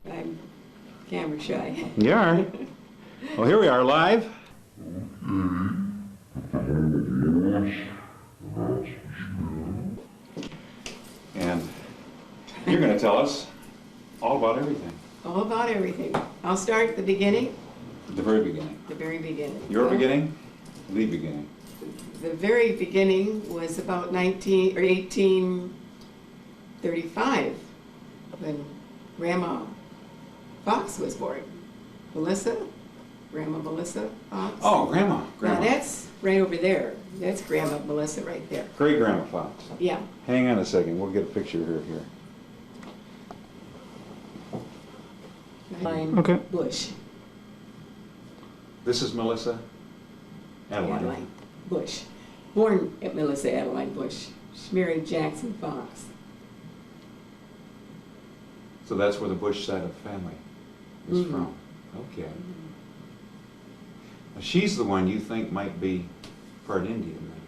I'm camera shy. You are. Well, here we are live. And you're going to tell us all about everything. All about everything. I'll start at the beginning. The very beginning. The very beginning. Your beginning? The beginning. The very beginning was about 1835 when Grandma Fox was born. Grandma Melissa Fox. Oh, Grandma. Now that's right over there. That's Grandma Melissa right there. Great Grandma Fox. Yeah. Hang on a second. We'll get a picture of her here. Okay. Bush. This is Melissa Adeline. Adeline Bush. Born at Melissa Adeline Bush. She married Jackson Fox. So that's where the Bush side of the family is from. Okay. Now she's the one you think might be part Indian then?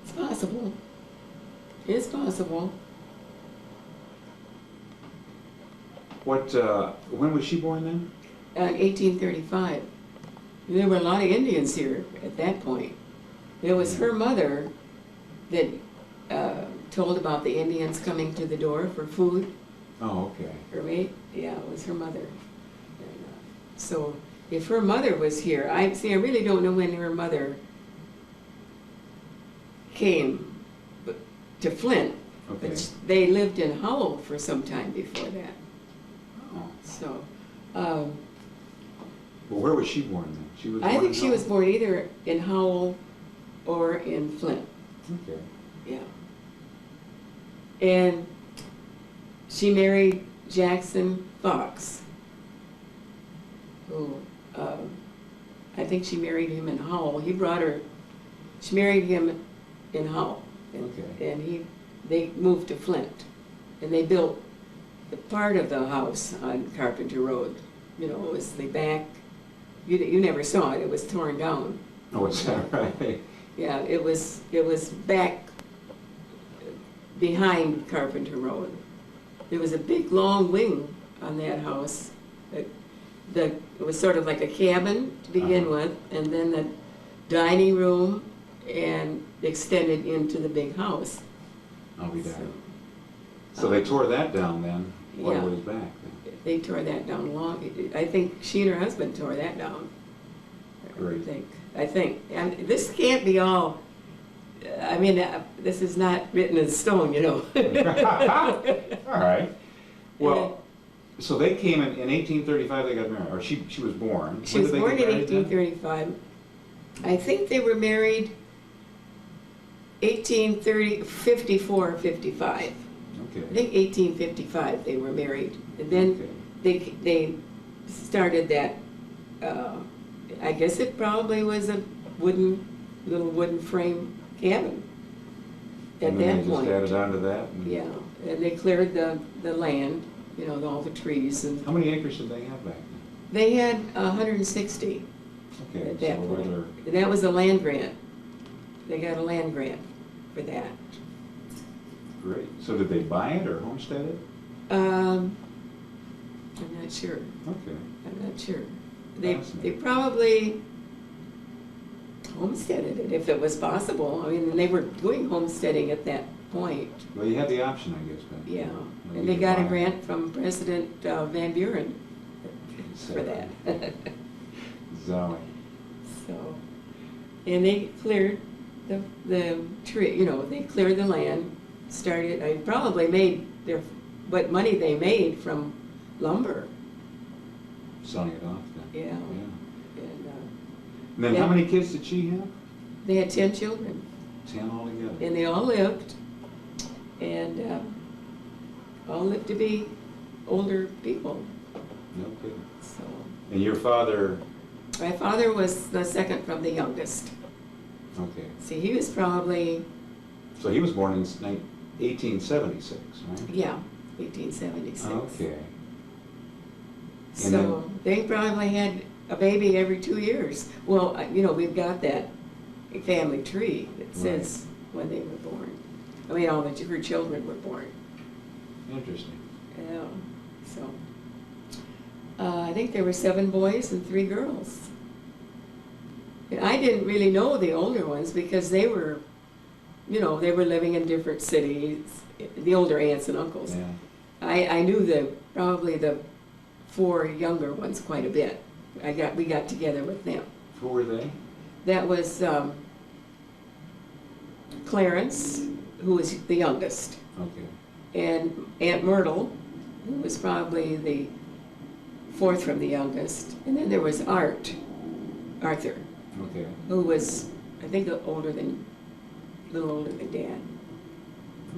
It's possible. It's possible. What, when was she born then? 1835. There were a lot of Indians here at that point. It was her mother that told about the Indians coming to the door for food. Oh, okay. Her mate, yeah, it was her mother. And, so if her mother was here, I really don't know when her mother came to Flint. Okay. But they lived in Howell for some time before that. Oh. So. Well, where was she born then? She was. I think she was born either in Howell or in Flint. Okay. Yeah. And she married Jackson Fox, who I think she married him in Howell. She married him in Howell. Okay. And they moved to Flint. And they built the part of the house on Carpenter Road. You know, it was the back. You never saw it. It was torn down. Oh, is that right? Yeah, it was back behind Carpenter Road. There was a big long wing on that house. It was sort of like a cabin to begin with, and then the dining room, and extended into the big house. I'll be down. So they tore that down then, what was back then? They tore that down I think she and her husband tore that down. Great. I think. And this can't be all, I mean, this is not written in stone, you know. All right. Well, so they came in 1835, they got married, or she was born. She was born in 1835. I think they were married 54 or 55. Okay. I think 1855 they were married. And then they started that, I guess it probably was a little wooden frame cabin at that point. And they just added on to that? Yeah, and they cleared the land, you know, all the trees. And how many acres did they have back then? they had 160 okay, at that so point. regular. And that was a land grant. They got a land grant for that. Great. So did they buy it or homestead it? I'm not sure. Okay. I'm not sure. They probably homesteaded it if it was possible. I mean, they were doing homesteading at that point. Well, you had the option, I guess, back then. Yeah, When and you they got a buy it. grant from President Van Buren for that. Zowie. So, and they cleared the tree. You know, they cleared the land. Started. I probably made what money they made from lumber. Selling it off then. Yeah. Yeah. And And then how many kids did she have? they had 10 children. 10 altogether. And they all lived, and all lived to be older people. No kidding. So And your father? my father was the second from the youngest. Okay. See, he was probably, So he was born in 1876, right? yeah, 1876. Okay. So they probably had a baby every 2 years. Well, you know, we've got that family tree that says when they were born. I mean, all her children were born. Interesting. Yeah. So, I think there were 7 boys and 3 girls. And I didn't really know the older ones because they were, you know, they were living in different cities, the older aunts and uncles. Yeah. I knew probably the 4 younger ones quite a bit. We got together with them. Who were they? That was Clarence, who was the youngest, Okay. and Aunt Myrtle, who was probably the 4th from the youngest, and then there was Arthur, Okay. who was, I think, a little older than Dad.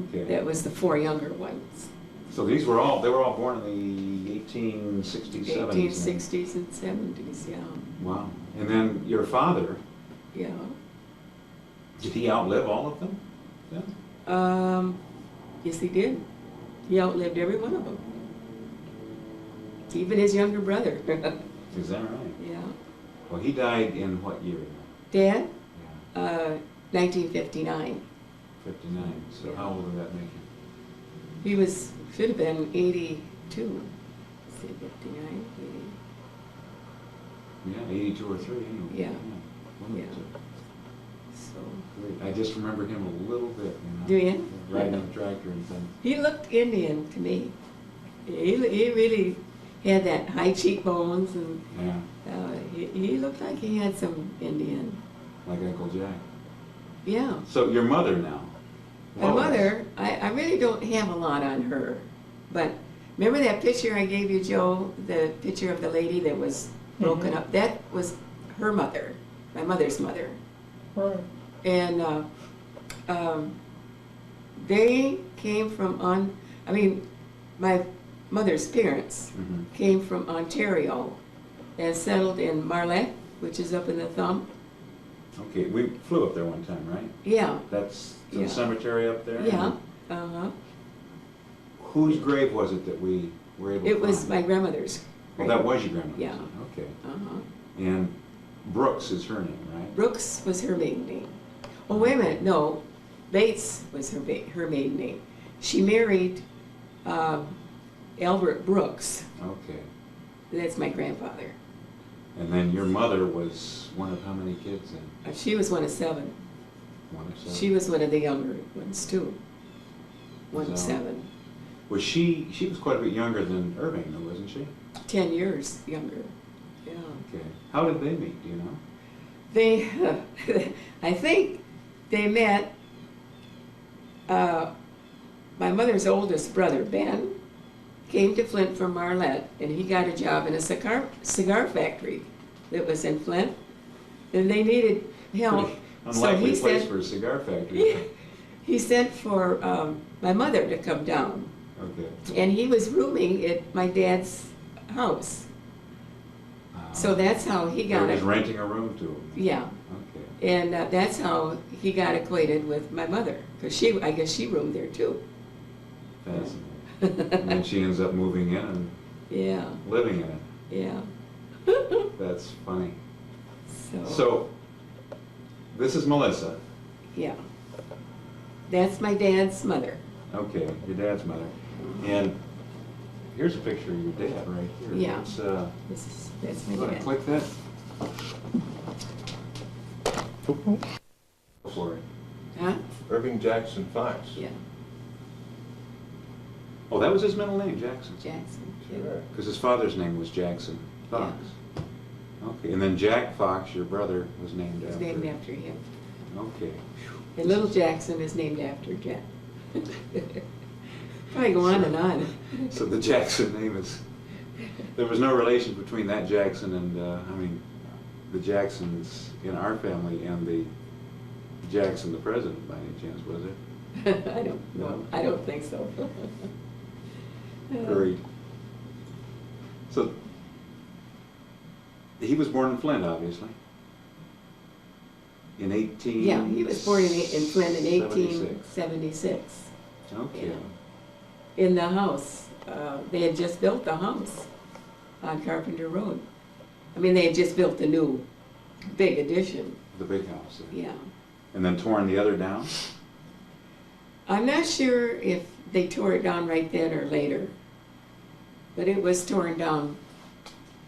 Okay. That was the 4 younger ones. So they were all born in the 1860s, 70s. 1860s and 70s, yeah. Wow. And then your father, Yeah. did he outlive all of them? Yeah. Yes, he did. He outlived every one of them. Even his younger brother. Is that right? Yeah. Well, he died in what year? Dad, Yeah. 1959. 59. So how old did that make him? He should have been 82. Say 59, 80. Yeah, 82 or 3 anyway. Yeah. One of Yeah. the two. So, Great. I just remember him a little bit, you know. do you? Riding a tractor and things. He looked Indian to me. He really had that high cheekbones, and Yeah, he looked like he had some Indian. like Uncle Jack. Yeah. So your mother now? My Lois. mother, I really don't have a lot on her, but remember that picture I gave you, Joe? The picture of the lady that was broken up? That was her mother, my mother's mother. Right. And they came from my mother's parents Mhm. came from Ontario and settled in Marlette, which is up in the Thumb. Okay, we flew up there one time, right? Yeah, That's the Yeah. cemetery up there? yeah, uh-huh. Whose grave was it that we were able to It was find? my grandmother's. Well, that was your grandmother's? Yeah. Okay. Uh-huh. And Brooks is her name, right? Brooks was her maiden name. Oh, wait a minute, no, Bates was her maiden name. She married Albert Brooks. Okay. That's my grandfather. And then your mother was one of how many kids then? She was one of 7. One of 7? She was one of the younger ones too. One of So- 7. Was she was quite a bit younger than Irving though, wasn't she? 10 years younger. Yeah. Okay. How did they meet, do you know? They, I think they met, my mother's oldest brother, Ben, came to Flint from Marlette, and he got a job in a cigar factory that was in Flint, and they needed help. Pretty unlikely he place sent, for a cigar factory. he sent for my mother to come down, Okay. and he was rooming at my dad's house. So that's how he They got were it. just renting a room to him? Yeah. Okay. And that's how he got acquainted with my mother, because I guess she roomed there too. Fascinating. And then she ends up moving in and Yeah, living in it. yeah. That's funny. So, So, this is Melissa. yeah. That's my dad's mother. Okay, your dad's mother. And here's a picture of your dad right here. Yeah. That's my You want to dad. click that? Go for it. Huh? Irving Jackson Fox. Yeah, Oh, that was his middle name, Jackson. Jackson. Sure. Because his father's name was Jackson Fox. Okay, and then Jack Fox, your brother, was named It's after. named after him. Okay. And little Jackson is named after Jack. Probably go on and on. So the Jackson name is, there was no relation between that Jackson and, the Jacksons in our family and the Jackson, the president, by any chance, was there? I don't know. I don't think so. Great. So, he was born in Flint, obviously. In 18... Yeah, he was born in Flint in 76. 1876. Okay. Yeah. In the house. They had just built the house on Carpenter Road. I mean, they had just built a new big addition. The big house. Yeah. And then torn the other down? I'm not sure if they tore it down right then or later. But it was torn down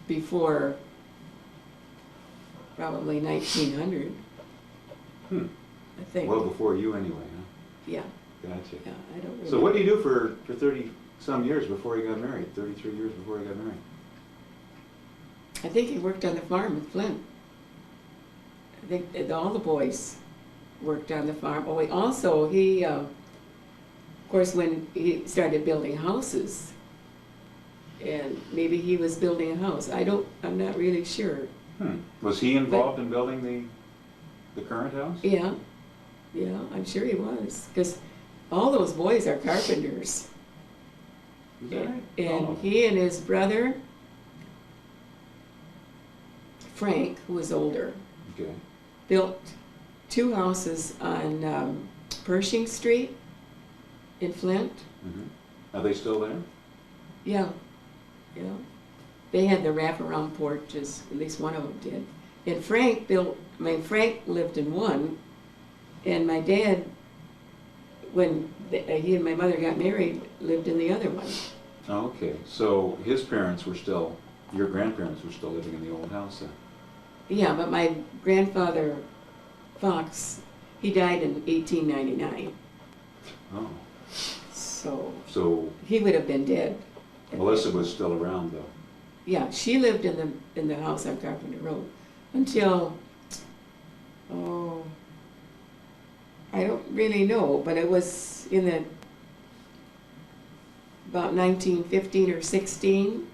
before probably 1900, Hmm. I think. Well before you anyway, huh? Yeah, Gotcha. yeah, I don't remember. So what did you do for 30-some years before you got married? 33 years before you got married? I think he worked on the farm with Flint. I think that all the boys worked on the farm. Oh, he, of course, when he started building houses, and maybe he was building a house. I'm not really sure. Was he involved in building the current house? Yeah, yeah, I'm sure he was, because all those boys are carpenters. Is that right? And Oh. he and his brother, Frank, who was older, Okay. built 2 houses on Pershing Street in Flint. Mm-hmm. Are they still there? Yeah, yeah. They had the wraparound porches, at least one of them did. And Frank lived in one, and my dad, when he and my mother got married, lived in the other one. Oh, okay. So his parents were still, your grandparents were still living in the old house then? Yeah, but my grandfather, Fox, he died in 1899, Oh. so he would have been dead. Melissa was still around though. Yeah, she lived in the house on Carpenter Road until, I don't really know, but it was in about 1915 or 16.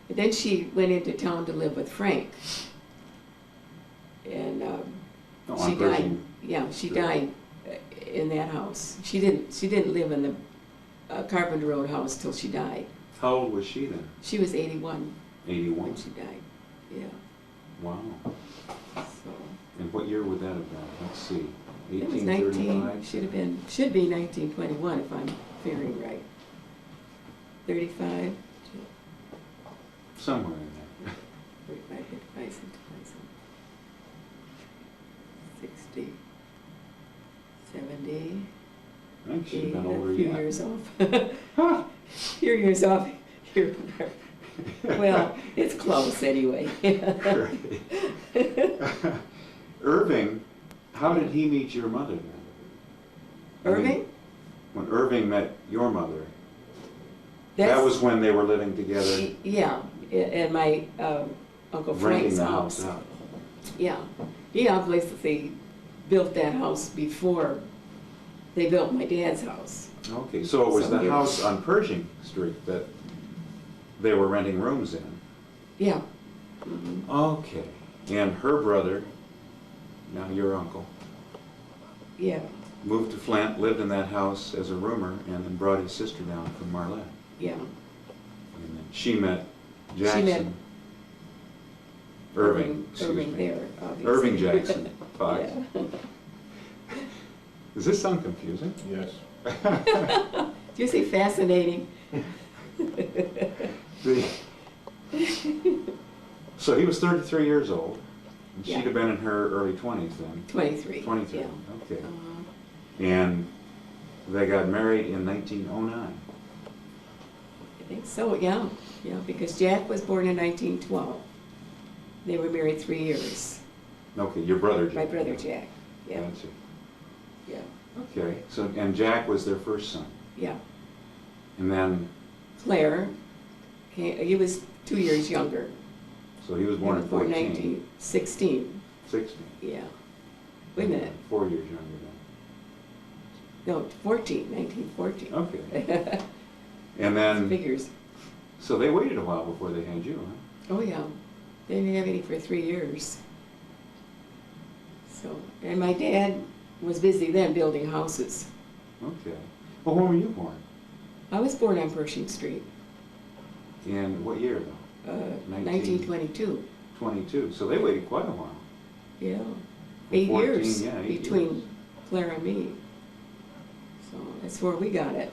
And then she went into town to live with Frank. And Oh, she on died. Pershing. Yeah, she Sure. died in that house. She didn't live in the Carpenter Road house till she died. How old was she then? She was 81 when 81? she died. Yeah. Wow. So And what year would that have been? Let's see. it was 1835? should be 1921 if I'm figuring right. 35, Somewhere in there. 45, 55, 60, 70, I think she's 80, been older a few yet. years off. Few years off here and there. Well, it's close anyway. Irving, how did he meet your mother then? I mean, Irving? when Irving met your mother, that That's- was when they were living together, Yeah, and my Uncle renting Frank's the house. house out. Yeah, he obviously built that house before they built my dad's house. Okay, so it was Some the years. house on Pershing Street that they were renting rooms in. Yeah. Mhm. Okay, and her brother, now your uncle, Yeah, moved to Flint, lived in that house as a roomer, and then brought his sister down from Marlette. yeah. And then she met She met Jackson. Irving, excuse Irving me. there, obviously. Irving Jackson, Fox. Yeah. Does this sound confusing? Yes. Do you say fascinating? The- So he was 33 years old, and she'd Yeah. have been in her early 20s then. 23. 23, Yeah. okay. Uh, And they got married in 1909. I think so, yeah, yeah, because Jack was born in 1912. They were married 3 years, Okay, your brother Jack. my brother Jack, yeah, Gotcha. yeah, Okay, so, and Jack was their first son. yeah. And then, Claire, he was 2 years younger. so he was born in 14, 1916, 16. yeah. Wait a minute, 4 years younger no, 14, 1914. then. Okay. And then, Figures. so they waited a while before they had you, huh? Oh, yeah. They didn't have any for 3 years. So, and my dad was busy then building houses. Okay. Well, when were you born? I was born on Pershing Street, In what year though? 1922. 22. So they waited quite a while. Yeah. From 8 14, years yeah, 8 between years. Claire and me. So that's where we got it.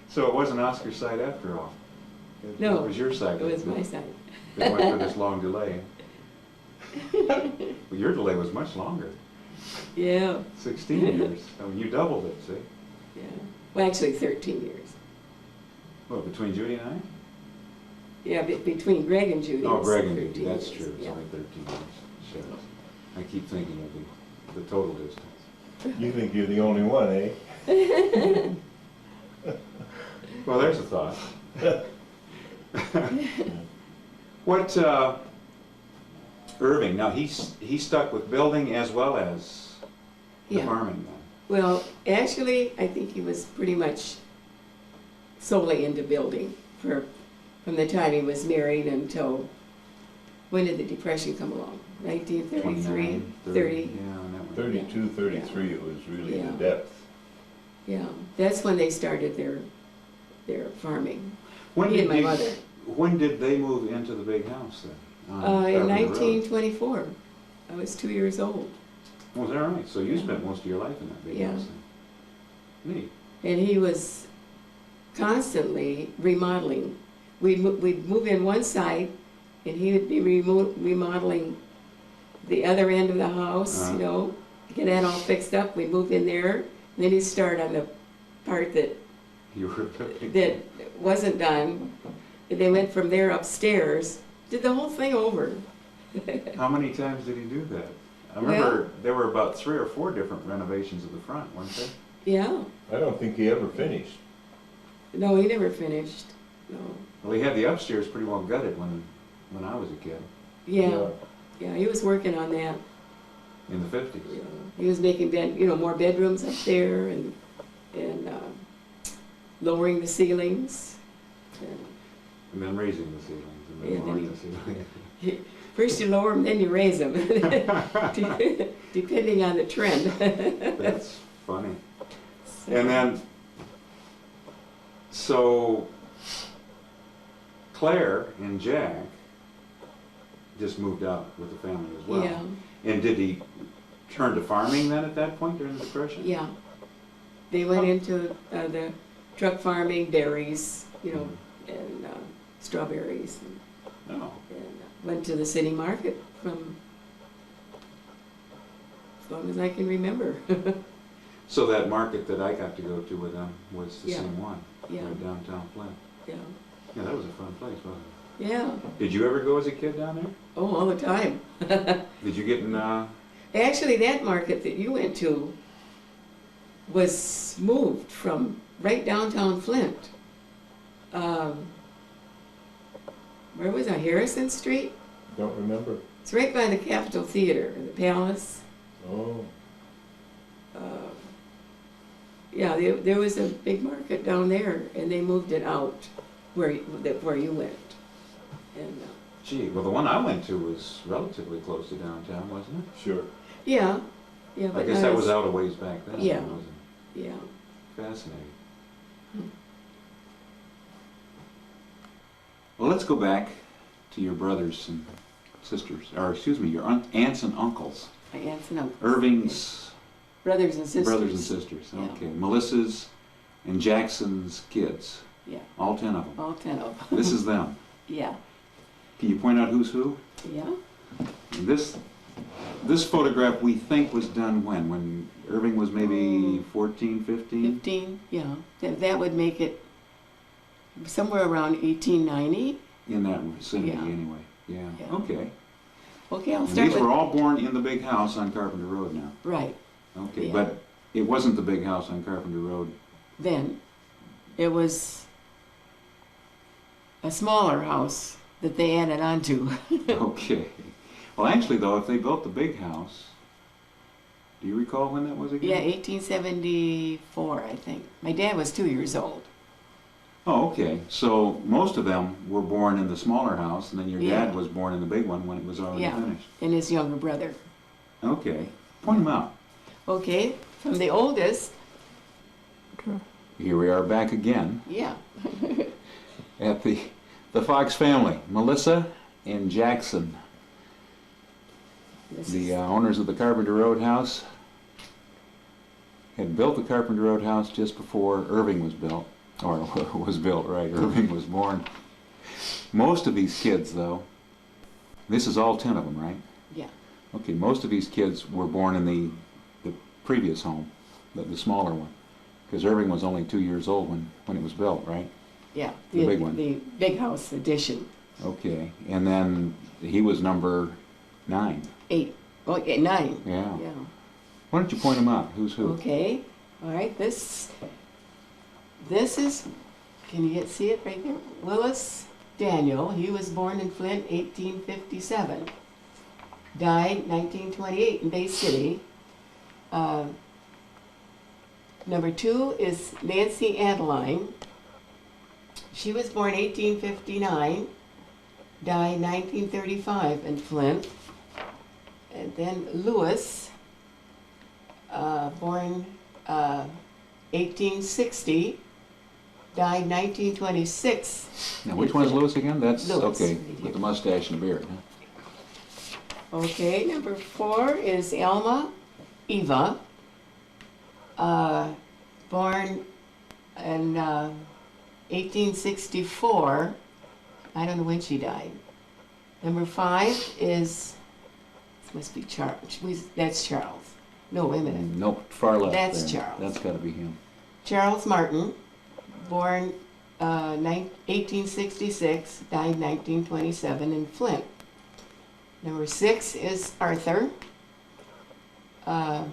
So it wasn't Oscar's side after all? No, It was your side? It was my side. That went for this long delay. Well, your delay was much longer, Yeah, 16 years. I mean, you doubled it, see? yeah. Well, actually 13 years. What, between Judy and I? Yeah, between Greg and Judy. Oh, it's Greg and 13 Judy, that's years, true, it's yeah. only 13 years. Shucks. I keep thinking of the total distance. You think you're the only one, eh? Well, there's a thought. What, Irving, now he stuck with building as well as the Yeah. farming then? Well, actually, I think he was pretty much solely into building from the time he was married until, when did the Depression come along? 1933, 29, 30? Yeah, and that one. 32, 33, it was really Yeah. the depth. Yeah, that's when they started their farming. When Me did and my you- mother. When did they move into the big house then? on In Carpenter Road? 1924. I was 2 years old. Was that right? So you spent most of your life in that big Yeah. house then? Neat. And he was constantly remodeling. We'd move in one side, and he would be remodeling the other end of the house, Uh-huh. you know, get that all fixed up. We'd move in there, and then he'd start on the part that You were cooking. that wasn't done. And they went from there upstairs, did the whole thing over. How many times did he do that? I remember there were about 3 or 4 different renovations of the front, weren't there? Yeah, I don't think he ever finished. no, he never finished, no. Well, he had the upstairs pretty well gutted when I was a kid, Yeah, yeah, he was working on that. in the 50s. Yeah. He was making more bedrooms up there and lowering the ceilings. And then raising the ceilings, and Yeah, then then lowering he- the ceilings. First you lower them, then you raise them, depending on the trend. That's funny. And then, so Claire and Jack just moved out with the family as well. Yeah, And did he turn to farming then at that point during the Depression? yeah. They went into the truck farming, berries, and strawberries, No. and went to the city market from as long as I can remember. So that market that I got to go to with them was the Yeah. same one, Yeah, right downtown Flint. yeah, Yeah, that was a fun place, wasn't yeah. it? Did you ever go as a kid down there? Oh, all the time. Did you get in, Actually, that market that you went to was moved from right downtown Flint. Where was it? Harrison Street? Don't remember. It's right by the Capitol Theater, the Palace. Oh, Yeah, there was a big market down there, and they moved it out where you went. And gee, well, the one I went to was relatively close to downtown, wasn't it? sure. yeah, I but guess not that was as- out a ways back then, Yeah. wasn't it? Yeah, Fascinating. Hmm. Well, let's go back to your brothers and sisters, or excuse me, your aunts and uncles. my aunts and uncles. Irving's Brothers and sisters. brothers and sisters. Yeah. Okay, Melissa's and Jackson's kids. Yeah, All 10 of them. all 10 of them. This is them. Yeah, Can you point out who's who? yeah. And this photograph we think was done when Irving was maybe 14, 15? 15, yeah. That would make it somewhere around 1890. In that vicinity Yeah. anyway. Yeah. Yeah. Okay. Okay, I'll And start these with... were all born in the big house on Carpenter Road now. Right, Okay, Yeah. but it wasn't the big house on Carpenter Road. then. It was a smaller house that they added onto. Okay. Well, actually, though, if they built the big house, do you recall when that was again? Yeah, 1874, I think. My dad was 2 years old. Oh, okay. So most of them were born in the smaller house, and then your Yeah. dad was born in the big one when it was already Yeah. finished. And his younger brother. Okay. Point them out. Okay, from the oldest, Here we are back again yeah. at the Fox family, Melissa and Jackson, This the is- owners of the Carpenter Road house. Had built the Carpenter Road house just before Irving was built, or was built, right? Irving was born. Most of these kids, though, this is all 10 of them, right? Yeah, Okay, most of these kids were born in the previous home, the smaller one. Because Irving was only 2 years old when it was built, right? Yeah. The big one. The big house addition. Okay, and then he was number 9. 8. Oh, yeah, 9. Yeah. Yeah. Why don't you point him out? Who's who? Okay. All right. This is, can you see it right there? Willis Daniel. He was born in Flint, 1857. Died 1928 in Bay City. Number 2 is Nancy Adeline. She was born 1859, died 1935 in Flint. And then Lois, born 1860, died 1926. Now, which one is Lois again? That's, Lois. okay, with the mustache and the beard, huh? Okay, number 4 is Alma Eva, born in 1864. I don't know when she died. Number 5 is, this must be Charles. That's Charles. No, wait a minute. Nope, far left That's there. Charles. That's got to be him. Charles Martin, born 1866, died 1927 in Flint. Number 6 is Arthur, born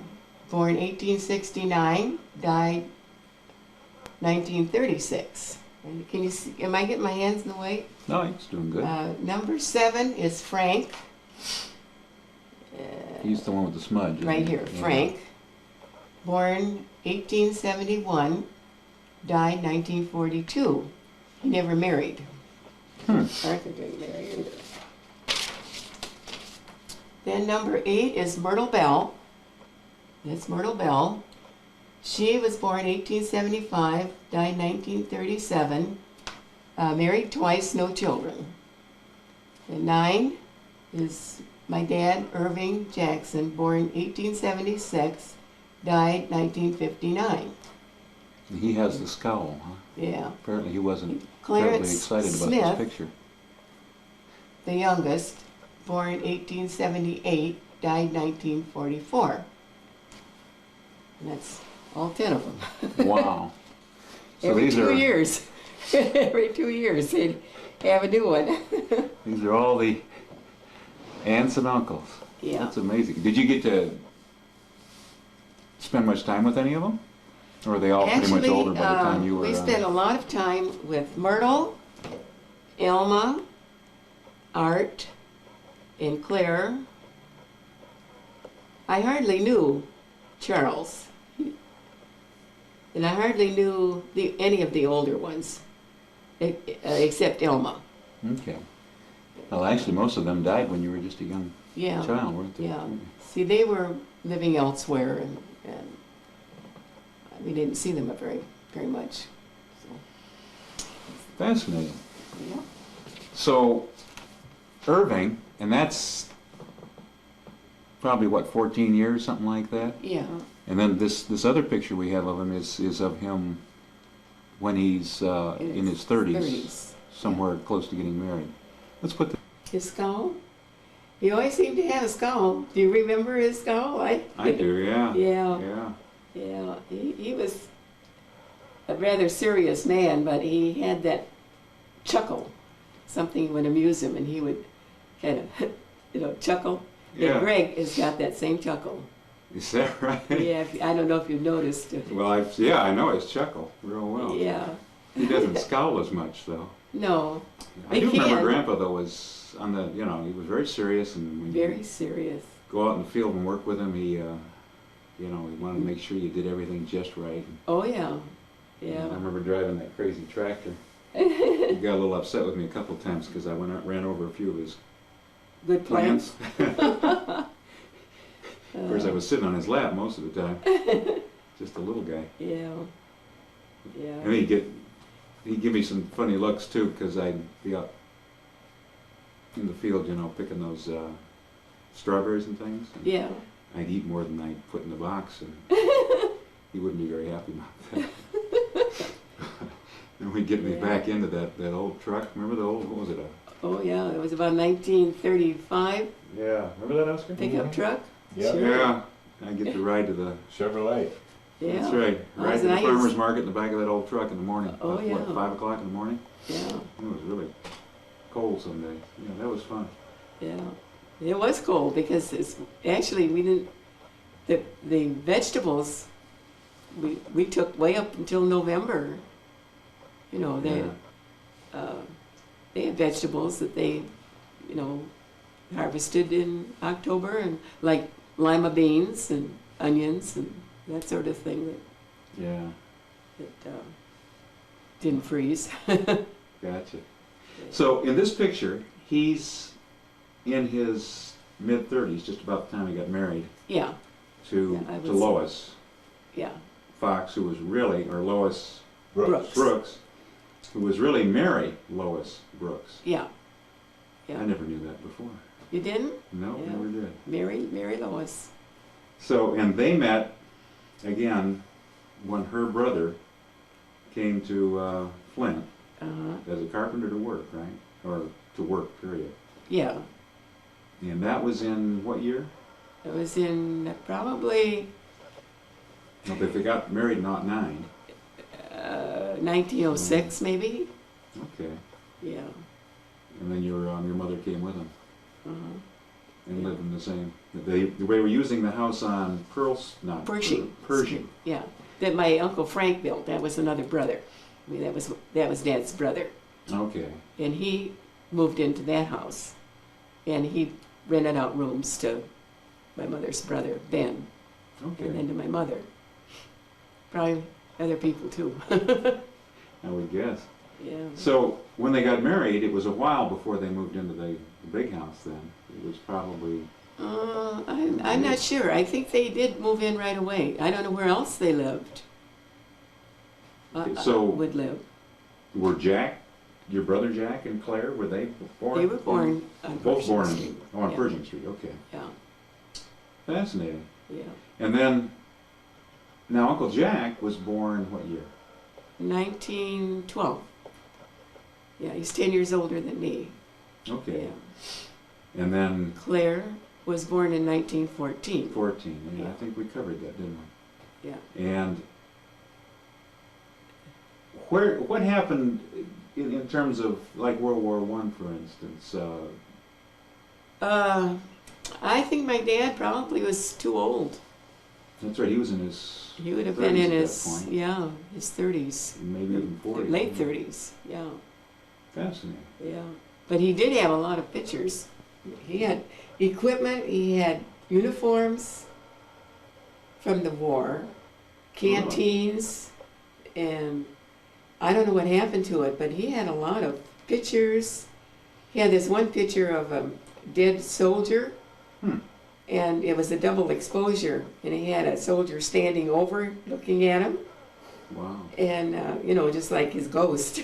1869, died 1936. And can you see, am I getting my hands in the way? No, he's doing good. Number 7 is Frank. He's the one with the smudge. isn't Right he? here, Yeah. Frank, born 1871, died 1942. He never married. Arthur didn't marry either. Then number 8 is Myrtle Bell. That's Myrtle Bell. She was born 1875, died 1937, married twice, no children. And 9 is my dad, Irving Jackson, born 1876, died 1959. He has the scowl, huh? Yeah. Apparently he wasn't terribly Clarence excited about Smith, this picture. the youngest, born 1878, died 1944. And that's all 10 of them. Wow. So Every these 2 are years. Every 2 years they'd have a new one. these are all the aunts and uncles. Yeah. That's amazing. Did you get to spend much time with any of them? Or are they all pretty much older by the time you were we spent a lot of time with Myrtle, Elma, Art, and Claire. I hardly knew Charles. And I hardly knew any of the older ones, except Elma. Okay. Well, actually, most of them died when you were just a young Yeah. child, weren't they? Yeah. See, they were living elsewhere, and we didn't see them very much. So, Fascinating. yeah. So, Irving, and that's probably, what, 14 years, something like that? Yeah. And then this other picture we have of him is of him when he's in his 30s, somewhere close to getting married. Let's put the... His skull? He always seemed to have a skull. Do you remember his skull? I do, yeah. Yeah. Yeah. Yeah. He was a rather serious man, but he had that chuckle. Something would amuse him, and he would kind of, chuckle. Yeah. And Greg has got that same chuckle. Is that right? Yeah, I don't know if you've noticed it. Well, I know his chuckle real well. Yeah. He doesn't scowl as much, though. No. I do remember Grandpa, though, was on the, he was very serious, and when Very you serious. go out in the field and work with him, he wanted to make sure you did everything just right. Oh, yeah. I Yeah. remember driving that crazy tractor. He got a little upset with me a couple of times because I ran over a few of his Good plants. Of course, I was sitting on his lap most of the time. Just a little guy. Yeah. Yeah. And he'd give me some funny looks too, because I'd be out in the field, picking those strawberries and things. And Yeah. I'd eat more than I'd put in the box, and he wouldn't be very happy about that. Then we'd get me back into that old truck. Remember the old, what was it? Oh, yeah. It was about 1935 Yeah. Remember that, Oscar? pickup truck. Yeah. Sure. Yeah. I'd get to ride to the Chevrolet. Yeah. That's right. Oh, Right at the nice. farmer's market in the back of that old truck in the morning. Oh, About, what, yeah. 5 o'clock in the morning? Yeah, It was really cold some days. Yeah, that was fun. yeah. It was cold because it's, actually we didn't, the vegetables, we took way up until November. You know, they had vegetables that they, you know, harvested in October, and like lima beans and onions and that sort of thing Yeah, that didn't freeze. gotcha. So in this picture, he's in his mid-30s, just about the time he got married Yeah, to, Yeah, I to was- Lois yeah. Fox, who was really, or Lois Brooks. Brooks, who was really Mary Lois Brooks. Yeah. Yeah. I never knew that before. You didn't? No, Yeah. never did. Mary Lois. So, and they met again when her brother came to Flint Uh-huh. as a carpenter to work, right? Or to work, period. Yeah. And that was in what year? It was in probably Well, they got married in '09. 1906, maybe. Okay. Yeah. And then your mother came with him Uh-huh. and lived in the same. They were using the house on not Pershing. Pershing. Yeah. That my Uncle Frank built. That was another brother. I mean, that was Dad's brother. Okay. And he moved into that house. And he rented out rooms to my mother's brother, Ben, Okay. and then to my mother. Probably other people too. I would guess. Yeah. So when they got married, it was a while before they moved into the big house. Then it was probably I'm not sure. I think they did move in right away. I don't know where else they lived. So- would live. were Jack, your brother Jack and Claire, were they born? They were born on both Pershing born Street. on Yeah. Pershing Street. Okay, Yeah, fascinating. yeah. And then now Uncle Jack was born what year? 1912. Yeah, he's 10 years older than me. Okay, Yeah. and then Claire was born in 1914. 14. Yeah, I Yeah. think we covered that, didn't we? Yeah. And what happened in terms of like World War I, for instance? I think my dad probably was too old. That's right. He was in his He would have 30s been in at that his, point. yeah, his 30s. Maybe even 40s. Late 30s, yeah. Fascinating. Yeah, but he did have a lot of pictures. He had equipment, he had uniforms from the war, canteens, and I don't know what happened to it, but he had a lot of pictures. He had this one picture of a dead soldier, and it was a double exposure, and he had a soldier standing over looking at him, Wow. and, you know, just like his ghost.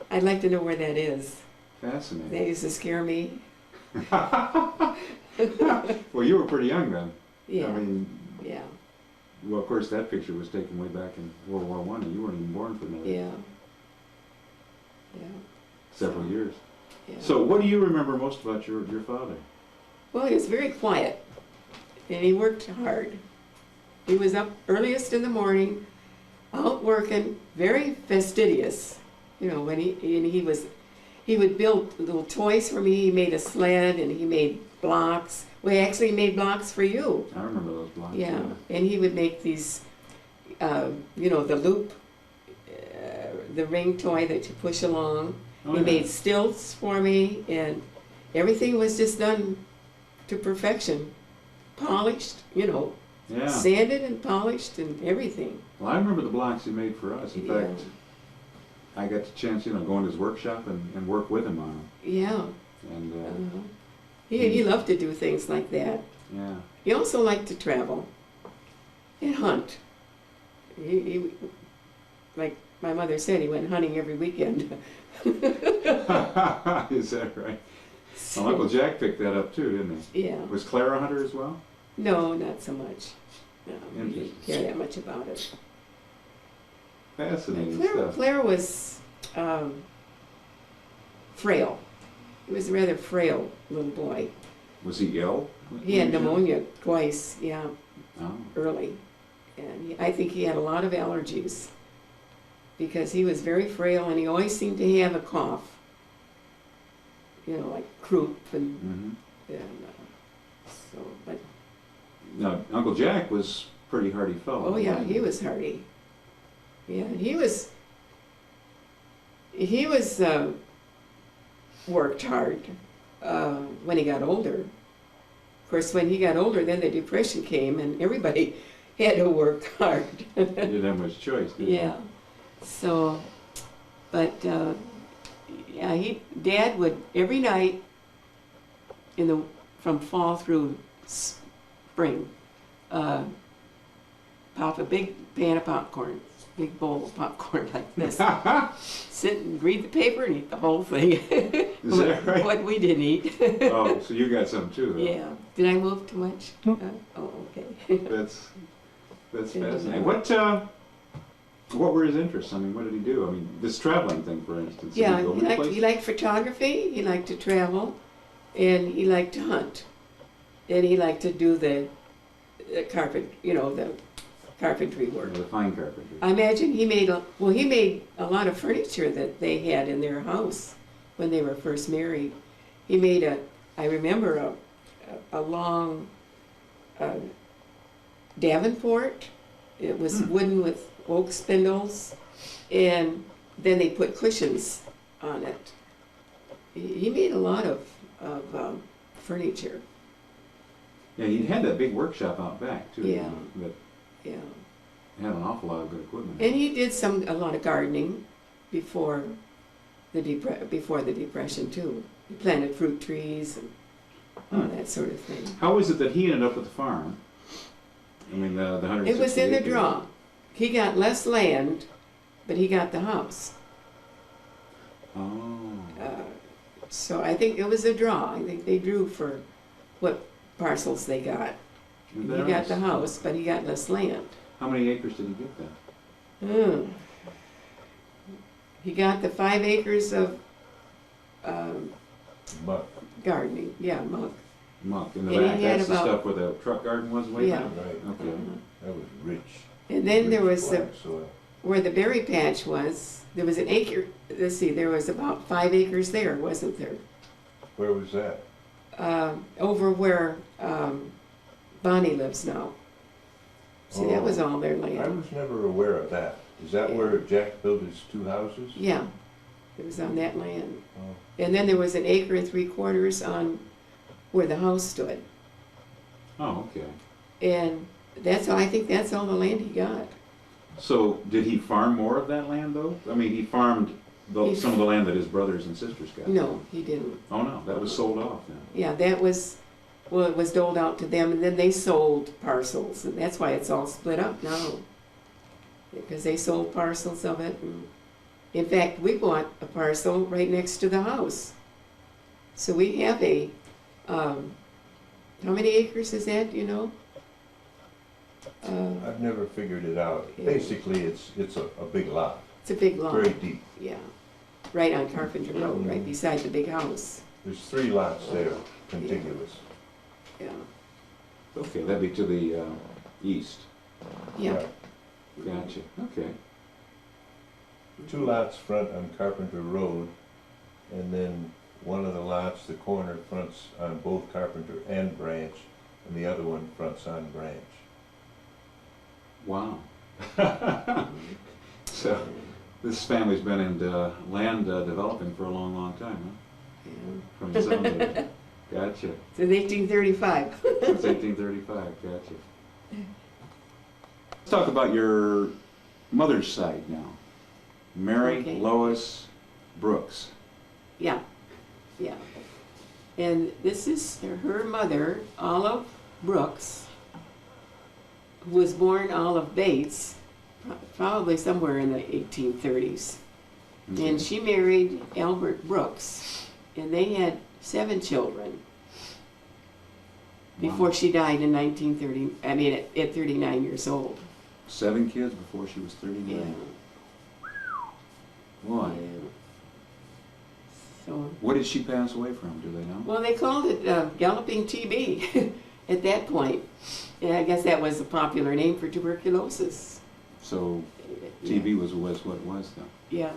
I'd like to know where that is. Fascinating. That used to scare me. Well, you were pretty young then. Yeah, I mean, yeah, well, of course, that picture was taken way back in World War I, and you weren't even born for another yeah, yeah, several years. yeah. So, what do you remember most about your father? Well, he was very quiet, and he worked hard. He was up earliest in the morning, out working, very fastidious. You know, when he would build little toys for me. He made a sled, and he made blocks. Well, he actually made blocks for you. I remember those blocks. Yeah, and he would make these, you know, the loop, the ring toy that you push along. Oh, He yeah. made stilts for me, and everything was just done to perfection. Polished, you know, Yeah. sanded and polished and everything. Well, I remember the blocks he made for us. In Yeah. fact, I got the chance, you know, go in his workshop and work with him on them. Yeah. And Uh-huh. He loved to do things like that. yeah. He also liked to travel and hunt. He like my mother said, he went hunting every weekend. Is that right? Well, Uncle Jack picked that up too, didn't he? Yeah. Was Claire a hunter as well? No, not so much. No, he didn't Interesting. care that much about it. Fascinating Claire, stuff. Claire was frail. He was a rather frail little boy. Was he ill? He had pneumonia twice, yeah, Oh. early. And I think he had a lot of allergies because he was very frail and he always seemed to have a cough. You know, like croup and, so, but, Now, Uncle Jack was pretty hardy fellow. oh yeah, he was hardy. Yeah, and he was, worked hard when he got older. Of course, when he got older, then the Depression came and everybody had to work hard. He didn't have much choice, did he? Yeah, so, but, yeah, Dad would, every night from fall through spring, pop a big pan of popcorn, big bowl of popcorn like this. Sit and read the paper and eat the whole thing. Is that right? What we didn't eat. Oh, so you got some too, though. Yeah. Did I move too much? Oh, okay. That's fascinating. What were his interests? I mean, what did he do? I mean, this traveling thing, for instance. Did Yeah, he go many places? he liked photography, he liked to travel, and he liked to hunt. And he liked to do the carpentry work. The fine carpentry. I imagine he made a lot of furniture that they had in their house when they were first married. He made I remember a long Davenport. It was wooden with oak spindles, and then they put cushions on it. He made a lot of furniture. Yeah, he had that big workshop out back too. Yeah. That Yeah. had an awful lot of good equipment. And he did a lot of gardening before the Depression too. He planted fruit trees and all that sort of thing. How is it that he ended up with the farm? I mean, the 160 It was in the acres. draw. He got less land, but he got the house. Oh. So I think it was a draw. I think they drew for what parcels they got. He got the house, but he got less land. How many acres did he get then? He got the 5 acres of Muck. gardening. Yeah, muck. Muck. In the And he back, had that's the about- stuff where the truck garden was way Yeah. back? Right. Okay. That was rich. And then there Rich was black soil. where the berry patch was. There was an acre. Let's see, there was about 5 acres there, wasn't there? Where was that? Over where Bonnie lives now. See, that was all their I land. was never aware of that. Is that where Jack built his 2 houses? Yeah, it was on that land. Oh. And then there was an acre and 3/4 on where the house stood. Oh, okay. And I think that's all the land he got. So did he farm more of that land though? I mean, he farmed some of the land that his brothers and sisters got. No, he didn't. Oh no, that was sold off then. Yeah, it was doled out to them, and then they sold parcels, and that's why it's all split up now. Because they sold parcels of it. And in fact, we bought a parcel right next to the house. So we have how many acres is that, do you know? I've never figured it out. Yeah. Basically, it's a big lot, It's a big lot. very deep. Yeah, right on Carpenter Road, right beside the big house. There's 3 lots there, contiguous. Yeah, Okay, that'd be to the east. yeah. Right. Gotcha. Okay. 2 lots front on Carpenter Road, and then one of the lots, the corner, fronts on both Carpenter and Branch, and the other one fronts on Branch. Wow. So this family's been in land developing for a long, long time, huh? Yeah. From the sound of it. Gotcha. Since 1835. Since 1835. Gotcha. Let's talk about your mother's side now. Mary Okay. Lois Brooks. Yeah, yeah. And this is her mother, Olive Brooks, who was born Olive Bates, probably somewhere in the 1830s. Okay. And she married Albert Brooks, and they had 7 children before Wow. she died in 1930, at 39 years old. 7 kids before she was 39. Boy. Yeah. So, What did she pass away from? Do they know? well, they called it galloping TB. at that point, and I guess that was a popular name for tuberculosis. So TB was what it was then. Yeah.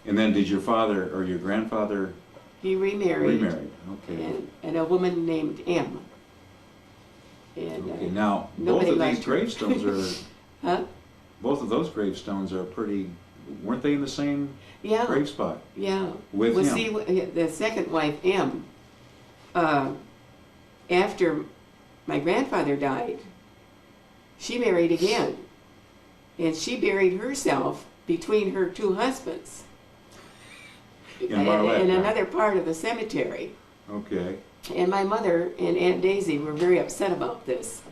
And then did your father or your grandfather He remarried. remarried? Okay. And a woman named M. And Okay, now, both nobody of these liked her. gravestones are, huh? both of those gravestones are pretty, weren't they in the same Yeah. grave spot Yeah. with Well, him? see, the second wife, M, after my grandfather died, she married again. And she buried herself between her two husbands In Marlette, in huh? another part of the cemetery. Okay, And my mother and Aunt Daisy were very upset about this.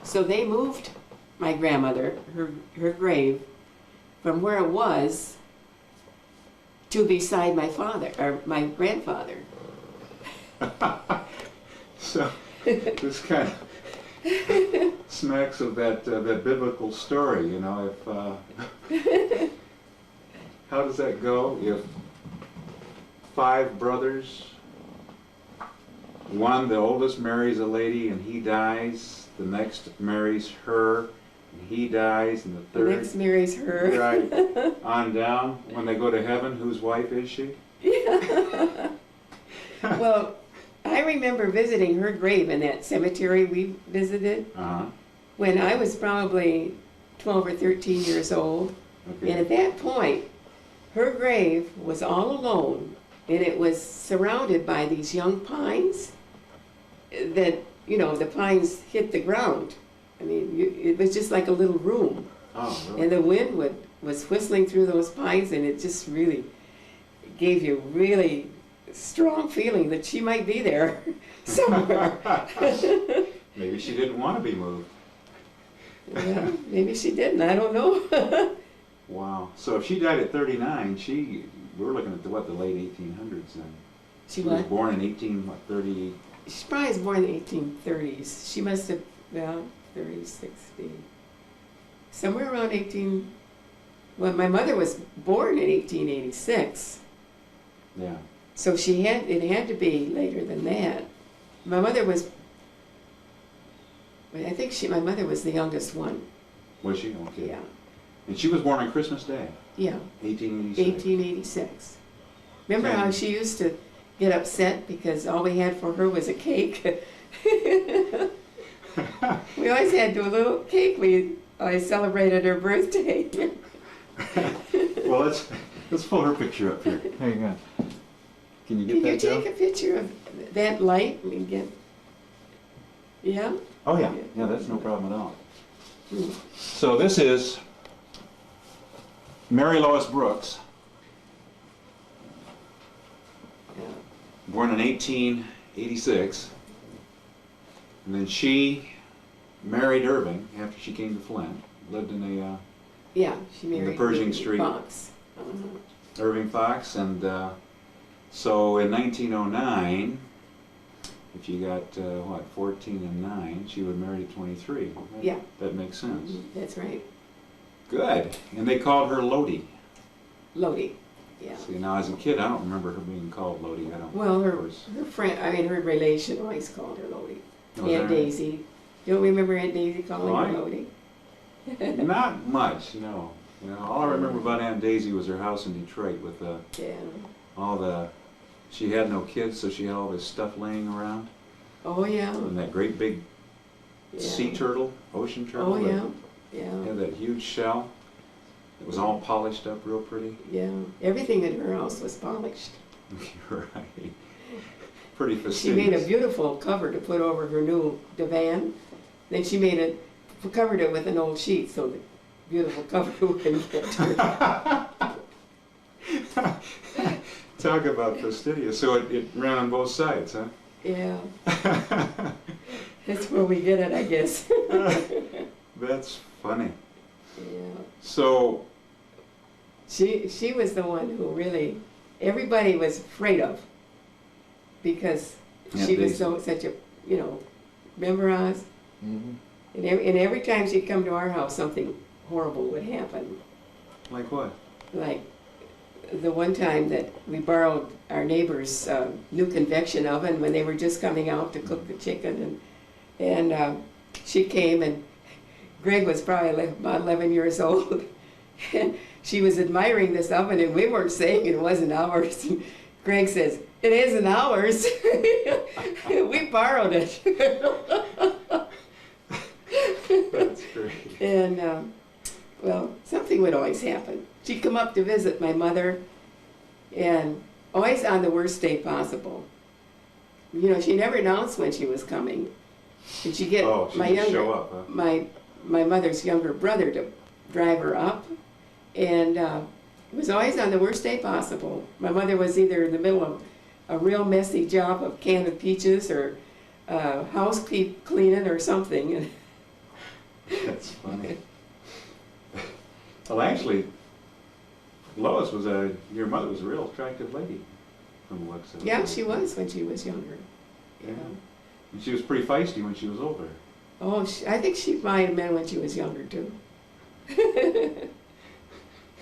So they moved my grandmother, her grave, from where it was to beside my father, or my grandfather. so this kind of smacks of that biblical story, you know, if, how does that go? If 5 brothers, one, the oldest, marries a lady and he dies, the next marries her and he dies, and the The third, next marries her. right, on down, when they go to heaven, whose wife is she? Well, I remember visiting her grave in that cemetery we visited Uh-huh, when I was probably 12 or 13 years old. And okay. at that point, her grave was all alone, and it was surrounded by these young pines that, you know, the pines hit the ground. I mean, it was just like a little room. Oh, really? And the wind was whistling through those pines, and it just really gave you really strong feeling that she might be there somewhere. Maybe she didn't want to be moved. Yeah, maybe she didn't, I don't know. Wow. So if she died at 39, we're looking at the late 1800s then. She was what? born in 1830. She probably was born in the 1830s. She must have, well, 30, 60, somewhere around 18, well, my mother was born in 1886. Yeah. So it had to be later than that. My mother was, I think my mother was the youngest one. Was she? Okay. Yeah, And she was born on Christmas Day, yeah, 1886. 1886. Remember how And- she used to get upset because all we had for her was a cake? We always had to do a little cake. We always celebrated her birthday. Well, let's pull her picture up here. Hang on. Can you get Can you that, Joe? take a picture of that light and get, yeah? Oh, yeah. Yeah, that's no problem at all. Hmm. So this is Mary Lois Brooks, Yeah. born in 1886. And then she married Irving after she came to Flint. Lived in a Yeah, she married Pershing Irving Street. Fox. Irving Fox, and so in 1909, if you got 14 and 9, she would marry at 23. Yeah. That makes sense. That's right. Good. And they called her Lodi. Lodi, yeah. See, now as a kid, I don't remember her being called Lodi. I don't. Well, of course. her friend, I mean, her relation always called her Lodi. Oh, Aunt is that right? Daisy. You don't remember Aunt Daisy calling Oh, her I- Lodi? Not much, no. You know, all I remember about Aunt Daisy was her house in Detroit with Yeah. all the. She had no kids, so she had all this stuff laying around, Oh, yeah. and that great big Yeah. sea turtle, ocean turtle. Oh, that yeah. Yeah. had that huge shell. It was all polished up real pretty. Yeah. Everything in her house was polished. You're right. Pretty She fastidious. made a beautiful cover to put over her new divan. Then she covered it with an old sheet so the beautiful cover wouldn't get turned. Talk about fastidious. So it ran on both sides, huh? Yeah. That's where we get it, I guess. That's funny. Yeah. So, She was the one who really everybody was afraid of because Aunt she was Daisy. such a, you know, remember Oz? Mm-hmm. And every time she'd come to our house, something horrible would happen. like what? Like the one time that we borrowed our neighbor's new convection oven when they were just coming out to cook the chicken, and And she came, and Greg was probably about 11 years old. And she was admiring this oven, and we weren't saying it wasn't ours. Greg says, "It isn't ours. We borrowed it." That's great. And, well, something would always happen. She'd come up to visit my mother, and always on the worst day possible. You know, she never announced when she was coming. And she'd get Oh, she my just younger, show up, huh? my mother's younger brother to drive her up. And it was always on the worst day possible. My mother was either in the middle of a real messy job of canning peaches or house cleaning or something. That's funny. Well, actually, Lois was your mother was a real attractive lady from the looks of it. Yeah, she was when she was younger. Yeah. And she was pretty feisty when she was older. Oh, I think she might have been when she was younger too.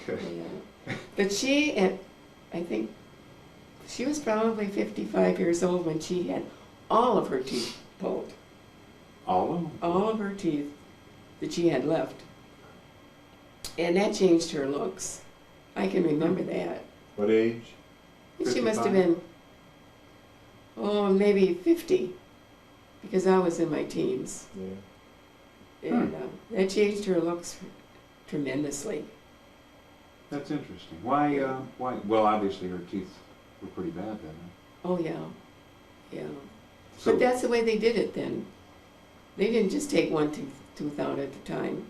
Yeah. But she, I think, she was probably 55 years old when she had all of her teeth pulled. All of them? All of her teeth that she had left. And that changed her looks. I can remember that. What age? She must have 55? been, oh, maybe 50, because I was in my teens. Yeah. And that changed her looks tremendously. That's interesting. Why? Well, obviously her teeth were pretty bad then. Oh, yeah, yeah. So, But that's the way they did it then. They didn't just take one tooth out at a time.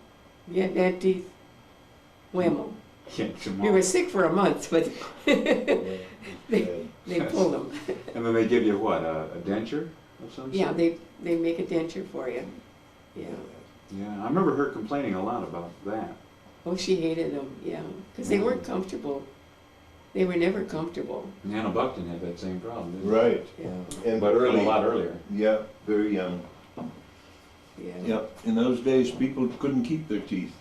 You had bad teeth, whammo. yanked them We off. were sick for a month, but Yeah. they pulled them. And then they give you what? A denture of some sort? Yeah, they make a denture for you. Yeah. Yeah, I remember her complaining a lot about that. Oh, she hated them, yeah, because they weren't comfortable. They were never comfortable. And Anna Buckton had that same problem, didn't she? Right. Yeah, And But early. a lot earlier. Yeah, very young. yeah. Yep. In those days, people couldn't keep their teeth.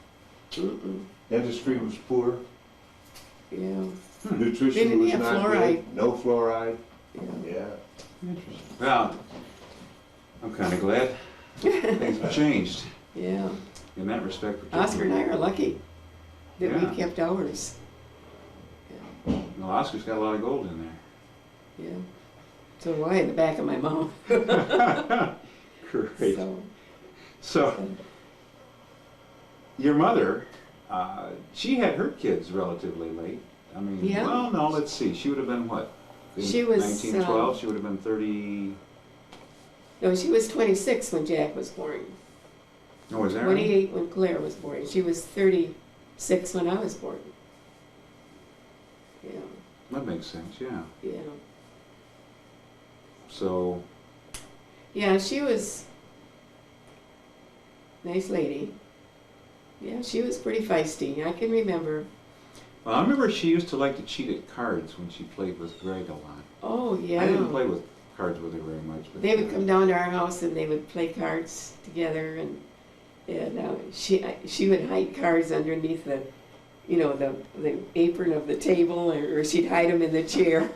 Mm-mm. Dentistry was poor. Yeah, Nutrition They didn't was have not fluoride. good. No fluoride. yeah. Yeah. Interesting. Well, I'm kind of glad things have changed Yeah. in that respect. Oscar and I are lucky that Yeah. we kept ours. Well, Oscar's got a lot of gold in Yeah. So why in the back of my mouth? there. Great. So, your mother, she had her kids relatively late. I mean, Yeah. well, no, let's see. She would have been what? In She was, 1912. She would have been 30. No, she was 26 when Jack was born. Oh, was that right? 28 when Claire was born. She was 36 when I was born. Yeah, That makes sense. Yeah. yeah. So, Yeah, she was a nice lady. Yeah, she was pretty feisty. I can remember. well, I remember she used to like to cheat at cards when she played with Greg a lot. Oh, yeah. I didn't play with cards with her very much. But They would come down to our house and they would play cards together, and she would hide cards underneath the, you know, the apron of the table, or she'd hide them in the chair.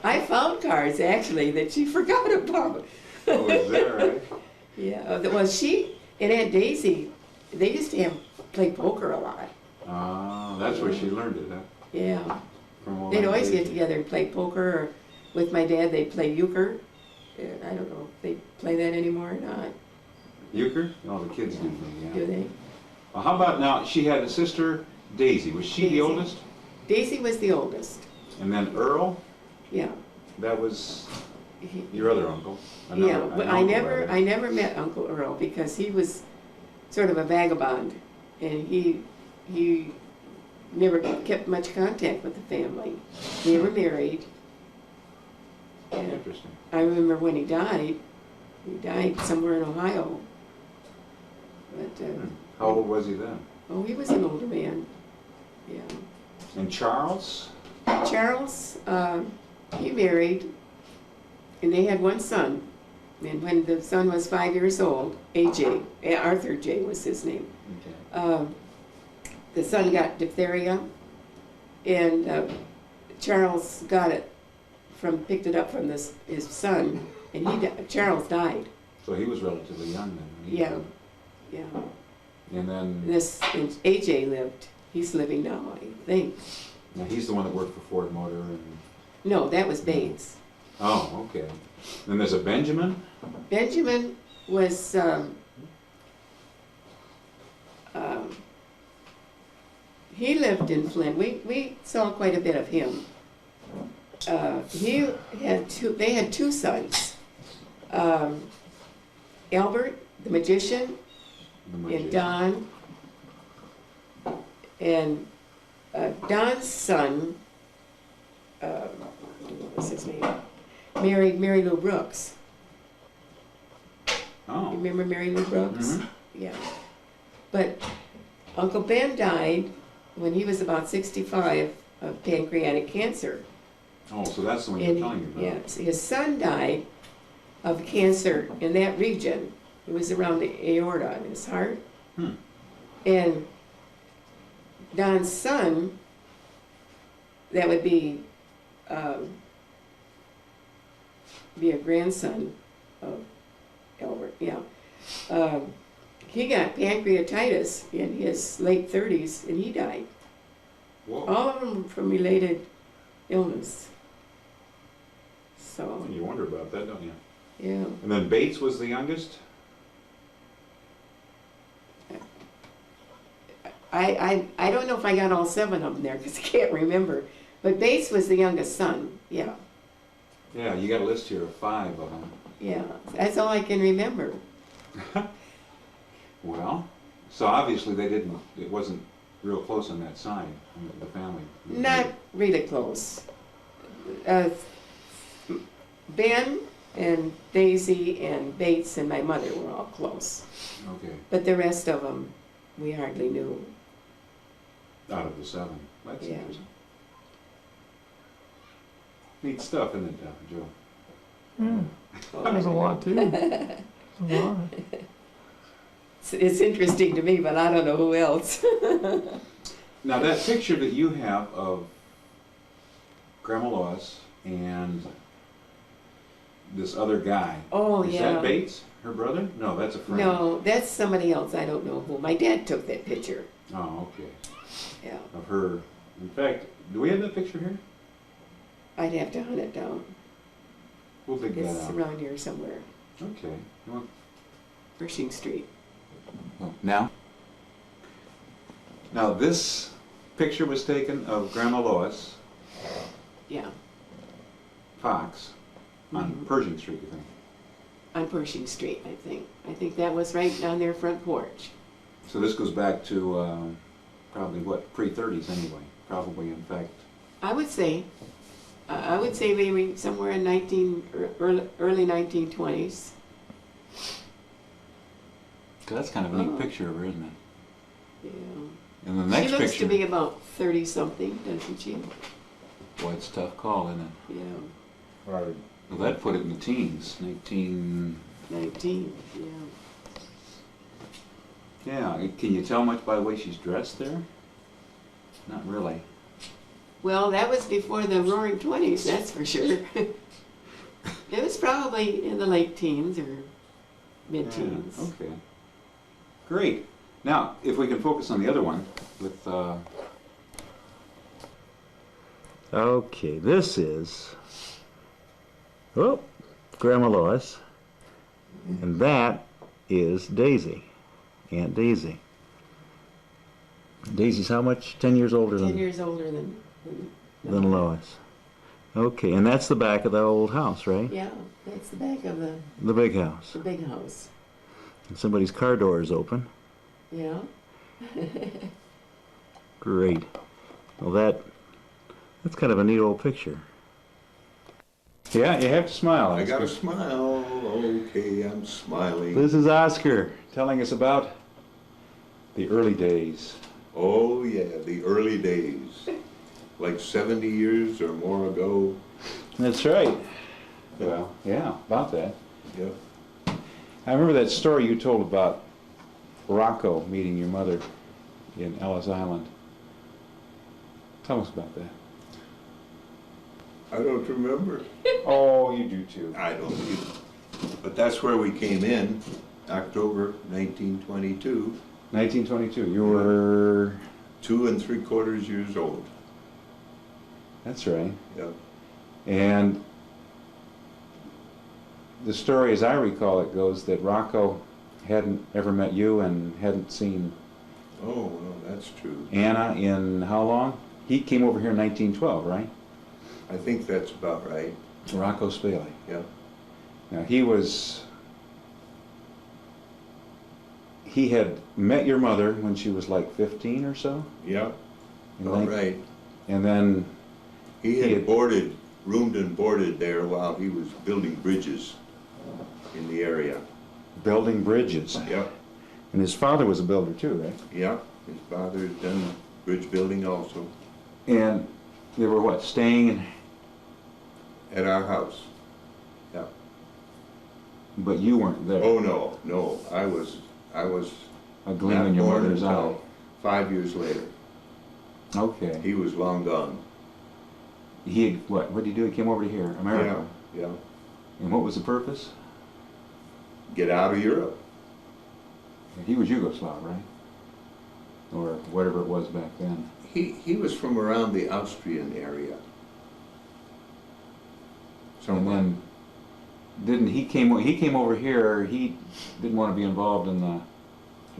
I found cards actually that she forgot about. Oh, is that right? Yeah, well, she and Aunt Daisy, they used to play poker a lot. That's where she learned it, huh? Yeah, From all they'd that always get days. together and play poker, or with my dad they'd play euchre. And I don't know if they play that anymore or not. Euchre? Oh, the kids do, yeah. Do they? Well, how about now, she had a sister, Daisy. Was she Daisy. the oldest? Daisy was the oldest. And then Earl, Yeah. that was He- your other uncle. Yeah, An but uncle, rather. I never met Uncle Earl because he was sort of a vagabond, and he never kept much contact with the family. They were married, and Interesting. I remember when he died somewhere in Ohio. But How old was he then? oh, he was an older man. Yeah, And Charles? Charles, he married, and they had one son. And when the son was 5 years old, AJ, Arthur J was his name, Okay. the son got diphtheria, and Charles picked it up from his son, and Charles died. So he was relatively young then. when he Yeah. died. Yeah. And then, And AJ lived, he's living now, I think. now he's the one that worked for Ford Motor and, No, that was Bates. oh, okay. Then there's a Benjamin? Benjamin was, he lived in Flint. We saw quite a bit of him. They had two sons. Albert, the magician, The and magician. Don. And Don's son, what was his name? Married Mary Lou Brooks. Oh. Remember Mary Lou Brooks? Mhm. Yeah. But Uncle Ben died when he was about 65 of pancreatic cancer. Oh, so that's the one you're And telling me about. yes, his son died of cancer in that region. It was around the aorta in his heart. Hmm. And Don's son, that would be a grandson of Albert, yeah. He got pancreatitis in his late 30s and he died. Whoa. All of them from related illness. So, You wonder about that, don't you? yeah. And then Bates was the youngest? I don't know if I got all 7 of them there because I can't remember. But Bates was the youngest son, yeah. Yeah, you got a list here of 5 of them. Yeah, that's all I can remember. Well, so obviously it wasn't real close on that side, the family. Not really close. Ben and Daisy and Bates and my mother were all close. Okay, But the rest of them, we hardly knew. out of the 7. That's Yeah. interesting. Neat stuff, isn't it, Joe? That was a lot too. That was a lot. It's interesting to me, but I don't know who else. Now, that picture that you have of Grandma Lois and this other guy, Oh, is yeah. that Bates, her brother? No, that's a friend. No, that's somebody else. I don't know who. My dad took that picture. Oh, okay. Yeah, Of her. In fact, do we have that picture here? I'd have to hunt it down. We'll dig that It's out. around here somewhere. Okay. You want- Pershing Street. Now? Now, this picture was taken of Grandma Lois Yeah, Fox on Mhm. Pershing Street, you think? on Pershing Street, I think. I think that was right on their front porch. So this goes back to probably, what, pre-30s anyway? Probably, in fact. I would say maybe somewhere in early 1920s. That's kind of a neat Oh. picture of her, isn't it? Yeah. And the next She looks picture. to be about 30-something, doesn't she? Boy, it's a tough call, isn't it? Yeah, Hard. Well, that put it in the teens, 19... 19, yeah. Yeah, can you tell much by the way she's dressed there? Not really. Well, that was before the Roaring '20s, that's for sure. It was probably in the late teens or mid-teens. Yeah, okay. Great. Now, if we can focus on the other one with... Okay, this is, oh, Grandma Lois, and that is Daisy, Aunt Daisy. Daisy's how much? 10 years older 10 than, years older than Lois. Okay, and that's the back of the old house, right? Yeah, that's the back of the The big house. big house. And somebody's car door is open. Yeah. Great. Well, that's kind of a neat old picture. Yeah, you have to smile. I gotta Oscar. smile. Okay, I'm smiling. This is Oscar telling us about the early days. Oh yeah, the early days. Like 70 years or more ago. That's right. Well, yeah, about that. Yep. I remember that story you told about Rocco meeting your mother in Ellis Island. Tell us about that. I don't remember. Oh, you do too. I don't either. But that's where we came in, October 1922, 1922. You were. 2 3/4 years old. That's right. Yep. And the story, as I recall it, goes that Rocco hadn't ever met you and hadn't seen Oh, no, that's true. Anna in how long? He came over here in 1912, right? I think that's about right. Rocco Spaley. Yep. Now he had met your mother when she was like 15 or so? Yep. And All right. And then He He had had- boarded, roomed and boarded there while he was building bridges in the area. building bridges. Yep. And his father was a builder too, right? Yep. His father had done bridge building also And they were what, staying in, at our house. Yep. but you weren't there. Oh, no, no. I was A gleam not in your born mother's eye. until 5 years later. Okay. He was long gone. He had, what did he do? He came over to here, America. Yeah, yeah. And what was the purpose? Get out of Europe. He was Yugoslav, right? Or whatever it was back then. He was from around the Austrian area. And Somewhere. then, he came over here, he didn't want to be involved in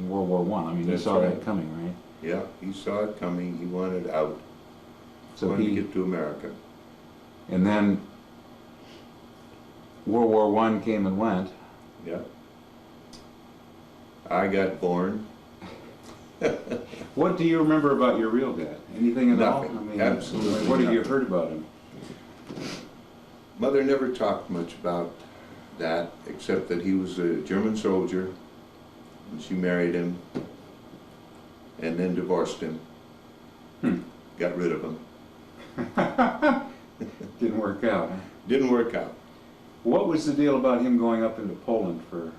World War I. I mean, he That's saw that right. coming, right? Yeah, he saw it coming. He wanted out. So wanted to he, get to America. and then World War I came and went. Yeah. I got born. What do you remember about your real dad? Anything at all? Nothing. I mean, Absolutely what have you nothing. heard about him? Mother never talked much about that, except that he was a German soldier, and she married him, and then divorced him. Got rid of him. Didn't work out, huh? Didn't work out. What was the deal about him going up into Poland to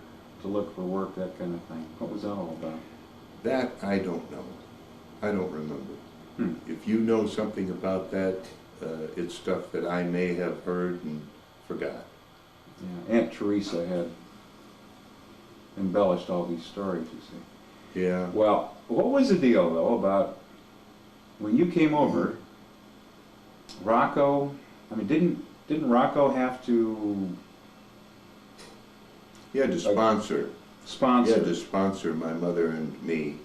look for work, that kind of thing? What was that all about? That I don't know. I don't remember. Hmm. If you know something about that, it's stuff that I may have heard and forgot. Yeah, Aunt Teresa had embellished all these stories, you see. Yeah. Well, what was the deal, though, about when you came over, Rocco, I mean, didn't Rocco have to He had to sponsor. He sponsor? had to sponsor my mother and me.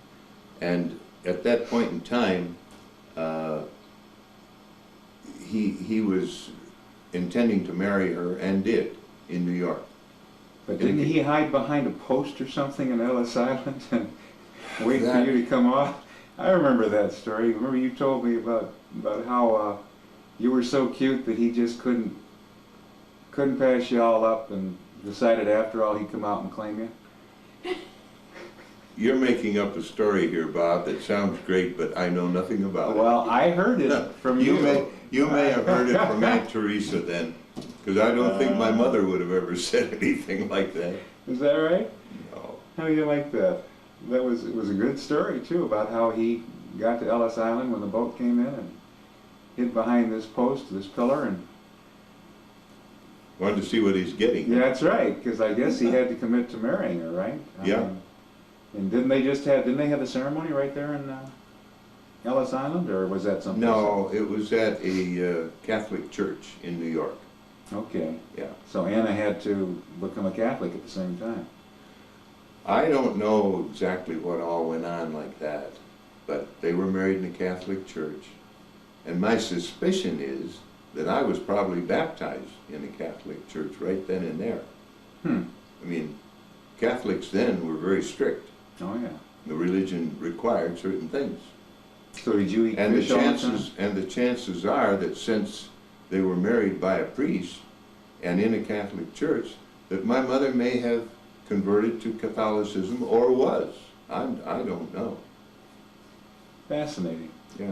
And at that point in time, he was intending to marry her and did in New York. But didn't he hide behind a post or something in Ellis Island and wait for That- you to come off? I remember that story. Remember you told me about how you were so cute that he just couldn't pass you all up and decided after all he'd come out and claim you? You're making up a story here, Bob, that sounds great, but I know nothing about it. Well, I heard it from you. You may have heard it from Aunt Teresa then, because I don't think my mother would have ever said anything like that. Is that right? No. How do you like that? It was a good story too about how he got to Ellis Island when the boat came in and hid behind this post, this pillar, and Wanted to see what he's getting. yeah, that's right, because I guess he had to commit to marrying her, right? Yeah. And didn't they have the ceremony right there in Ellis Island, or was that something? No, it was at a Catholic church in New York. Okay. Yeah. So Anna had to become a Catholic at the same time. I don't know exactly what all went on like that, but they were married in a Catholic church. And my suspicion is that I was probably baptized in a Catholic church right then and there. I mean, Catholics then were very strict. Oh yeah. The religion required certain things. So did you eat And the fish all the time? chances are that since they were married by a priest and in a Catholic church, that my mother may have converted to Catholicism or was. I don't know. Fascinating. Yeah.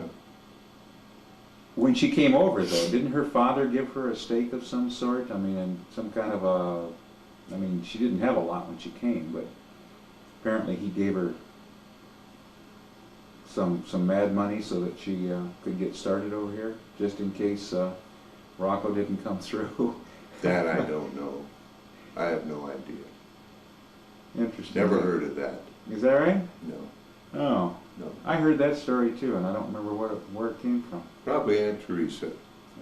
When she came over, though, didn't her father give her a stake of some sort? I mean, and some kind of I mean, she didn't have a lot when she came, but apparently he gave her some mad money so that she could get started over here, just in case Rocco didn't come through. That I don't know. I have no idea. Interesting. Never heard of that. Is that right? No, Oh, no. I heard that story too, and I don't remember where it came from. Probably Aunt Teresa.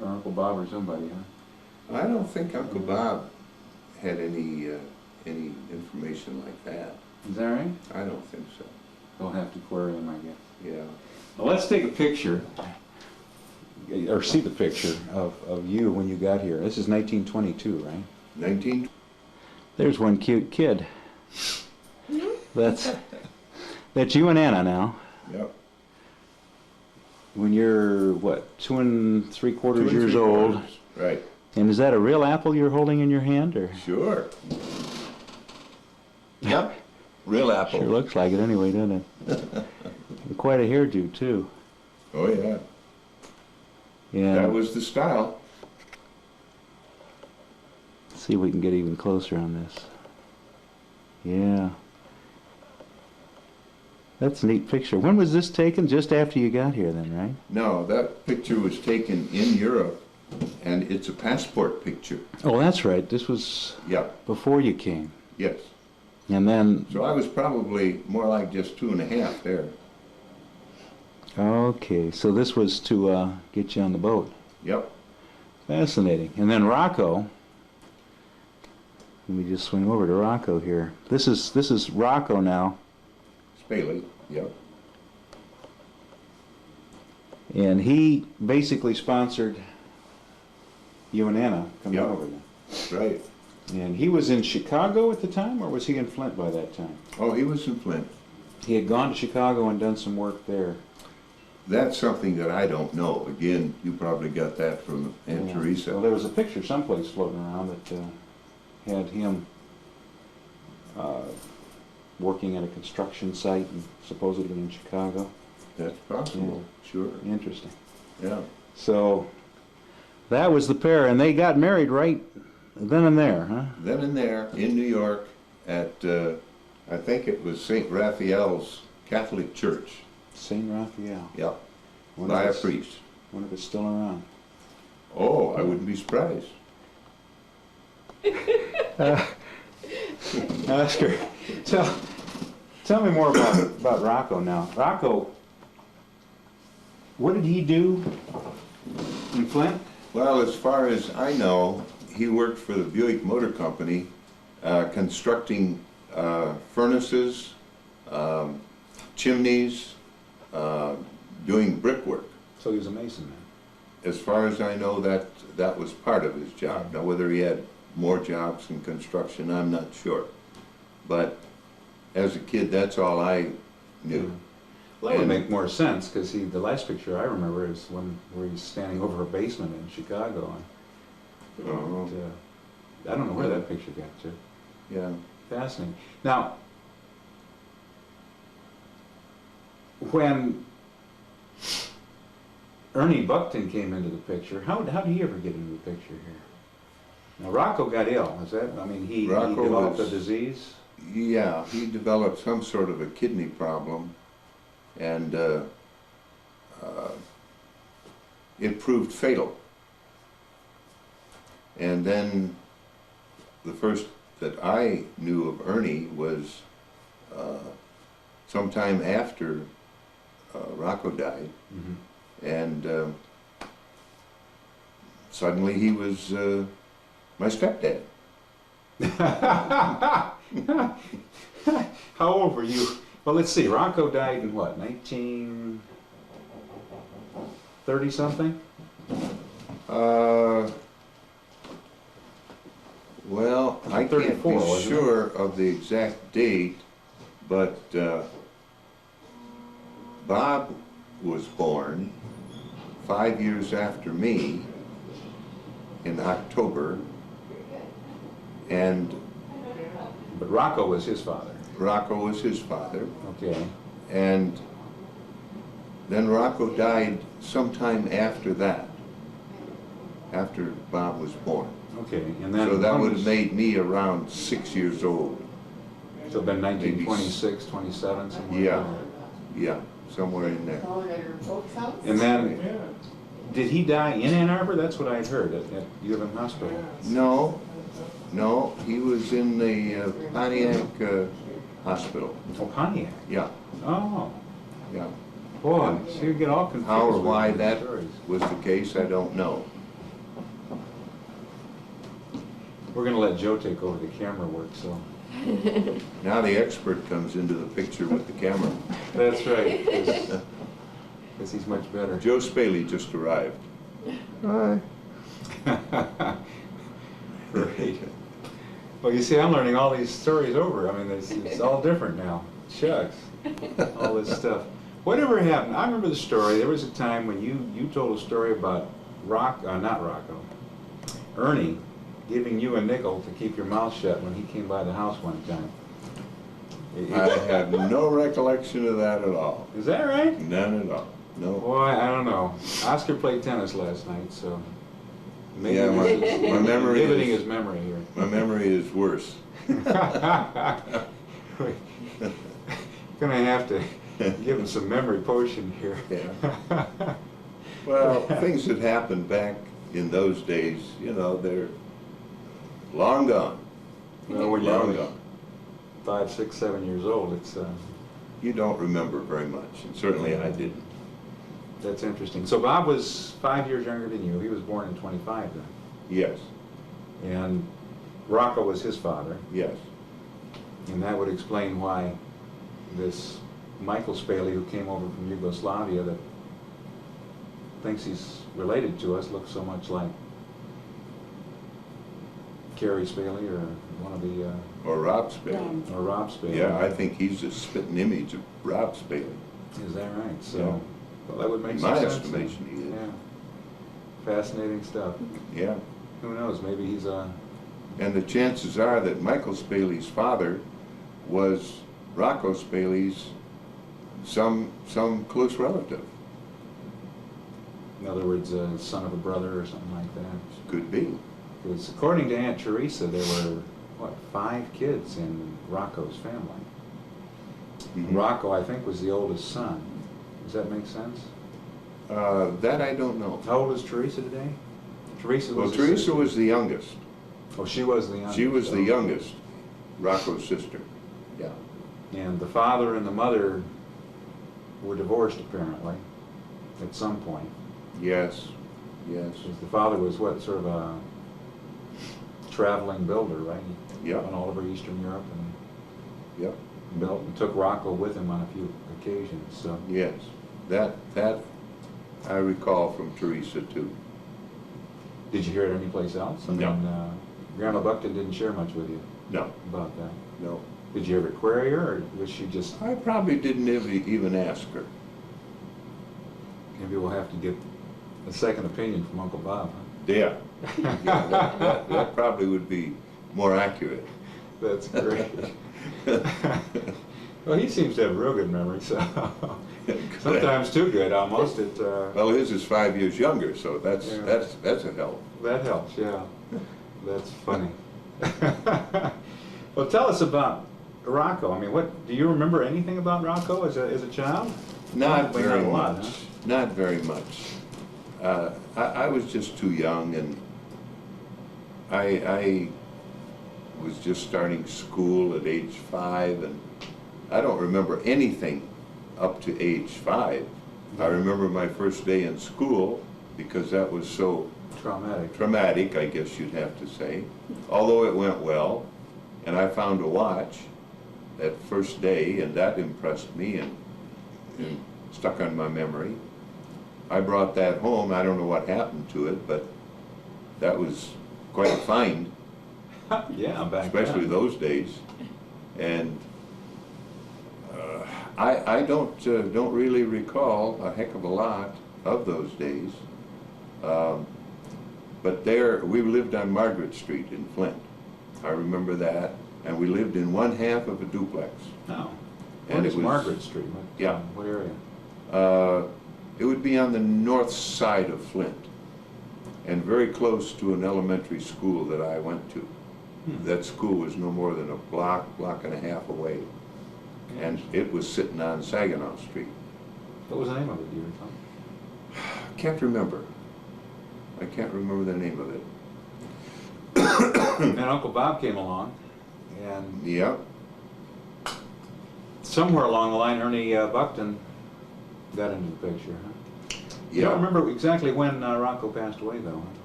Or Uncle Bob or somebody, huh? I don't think Uncle Bob had any information like that. Is that right? I don't think so. They'll have to query him, I guess. Yeah. Well, let's take a picture, or see the picture of you when you got here. This is 1922, right? 19. There's one cute kid. That's you and Anna now. Yep. When you're, what, 2 3/4 years 2 old. 3/4. Right. And is that a real apple you're holding in your hand, or? Sure. Yep. Real apple. Sure looks like it anyway, doesn't it? And quite a hairdo, too. Oh yeah. Yeah. That was the style. Let's see if we can get even closer on this. Yeah. That's a neat picture. When was this taken? Just after you got here then, right? No, that picture was taken in Europe, and it's a passport picture. Oh, that's right. This was Yep. before you came. Yes. And then, So I was probably more like just 2.5 there. okay, so this was to get you on the boat. Yep. Fascinating. And then Rocco, let me just swing over to Rocco here. This is Rocco now, Spaley. Yep. and he basically sponsored you and Anna coming Yep. over then. Right. And he was in Chicago at the time, or was he in Flint by that time? Oh, he was in Flint. He had gone to Chicago and done some work there. That's something that I don't know. Again, you probably got that from Aunt Yeah. Teresa. Well, there was a picture someplace floating around that had him working at a construction site, and supposedly in Chicago. That's possible. Sure. Interesting. Yeah. So that was the pair, and they got married right then and there, huh? Then and there in New York at I think it was St. Raphael's Catholic Church. St. Raphael. Yep. Wonder By if a it's- priest. Wonder if it's still around. Oh, I wouldn't be surprised. Oscar, tell me more about Rocco now. Rocco, what did he do in Flint? Well, as far as I know, he worked for the Buick Motor Company, constructing furnaces, chimneys, doing brickwork. So he was a mason then. As far as I know, that was part of his job. Now, whether he had more jobs in construction, I'm not sure. But as a kid, that's all I knew. Well, that would And- make more sense, because the last picture I remember is where he's standing over a basement in Chicago. Oh, And, I don't know where that picture got to. yeah. Fascinating. Now, when Ernie Buckton came into the picture, how did he ever get into the picture here? Now, Rocco got ill, is that, I mean, he Rocco developed a was- disease? Yeah, he developed some sort of a kidney problem, and it proved fatal. And then the first that I knew of Ernie was sometime after Rocco died, Mhm. and suddenly he was my stepdad. How old were you? Well, let's see, Rocco died in what, 1930 something? Well, I can't 34, be wasn't it? sure of the exact date, but Bob was born 5 years after me in October, and But Rocco was his father. Rocco was his father, Okay. and then Rocco died sometime after that, after Bob was born. Okay, and then. So that when would was- have made me around 6 years old. So it'd been 1926, 27, somewhere. Yeah. Yeah, somewhere in there. And then Did he die in Ann Arbor? That's what I'd heard at U of M Hospital. No, no, he was in the Pontiac Hospital. Oh, Pontiac. Yeah, Oh, yeah. boy, so you get all confused. How or with why these that stories. was the case, I don't know. We're gonna let Joe take over the camera work, so. Now the expert comes into the picture with the camera. That's right, because he's much better. Joe Spaley just arrived. Hi. Great. Well, you see, I'm learning all these stories over. I mean, it's all different now. Shucks, all this stuff. Whatever happened, I remember the story. There was a time when you told a story about not Rocco, Ernie, giving you a nickel to keep your mouth shut when he came by the house one time. I have no recollection of that at all. Is that right? None at all. No. Boy, I don't know. Oscar played tennis last night, so maybe Yeah, my we're memory inhibiting is- his memory here. My memory is worse. Gonna have to give him some memory potion here. Yeah. Well, things that happened back in those days, you know, they're long gone. Well, when you're Long only gone. 5, 6, 7 years old, it's You don't remember very much, and certainly I didn't. that's interesting. So Bob was 5 years younger than you. He was born in 25 then, Yes, and Rocco was his father, yes. and that would explain why this Michael Spaley, who came over from Yugoslavia, that thinks he's related to us, looks so much like Carrie Spaley or one of the Or Rob Spaley. or Rob Spaley. Yeah, I think he's a spitting image of Rob Spaley. Is that right? So, Yeah. well, that would make In some my sense. estimation, he is. Yeah. Fascinating stuff. Yeah. Who knows? Maybe he's a. And the chances are that Michael Spaley's father was Rocco Spaley's some close relative. In other words, a son of a brother or something like that. Could be. Because according to Aunt Teresa, there were, what, 5 kids in Rocco's family. Mhm. Rocco, I think, was the oldest son. Does that make sense? That I don't know. How old is Teresa today? Teresa Well, was. Teresa was the youngest. Oh, she was the youngest. She was the Okay. youngest, Rocco's sister. Yeah. And the father and the mother were divorced, apparently, at some point. Yes, yes. Because the father was what, sort of a traveling builder, right? He Yeah. went all over Eastern Europe and Yep. built and took Rocco with him on a few occasions. So, Yes. That I recall from Teresa too. did you hear it anyplace else? I No. mean, Grandma Buckton didn't share much with you No, about that. no. Did you ever query her, or was she just? I probably didn't even ask her. Maybe we'll have to get a second opinion from Uncle Bob. Huh? Yeah. Yeah, that probably would be more accurate. That's great. Well, he seems to have a real good memory, so sometimes too good, almost. Well, his is 5 years younger, so that's Yeah. that's a help. That helps, yeah. That's funny. Well, tell us about Rocco. I mean, what do you remember anything about Rocco as a child? Not Probably very not a lot, much. huh? Not very much. I was just too young, and I was just starting school at age 5, and I don't remember anything up to age 5. I remember my first day in school, because that was so traumatic, I guess you'd have to say, although it went well. And I found a watch that first day, and that impressed me and stuck on my memory. I brought that home. I don't know what happened to it, but that was quite a find, Yeah, back especially then. those days. And I don't really recall a heck of a lot of those days. But there, we lived on Margaret Street in Flint. I remember that, and we lived in one half of a duplex. Oh. And What it is was- Margaret Street? What, Yeah. What area? It would be on the north side of Flint, and very close to an elementary school that I went to. That school was no more than a block and a half away, and it was sitting on Saginaw Street. What was the name of it, do you recall? Can't remember. I can't remember the name of it. And Uncle Bob came along, and Yep. somewhere along the line, Ernie Buckton got into the picture, huh? You don't Yeah. remember exactly when Rocco passed away, though, huh?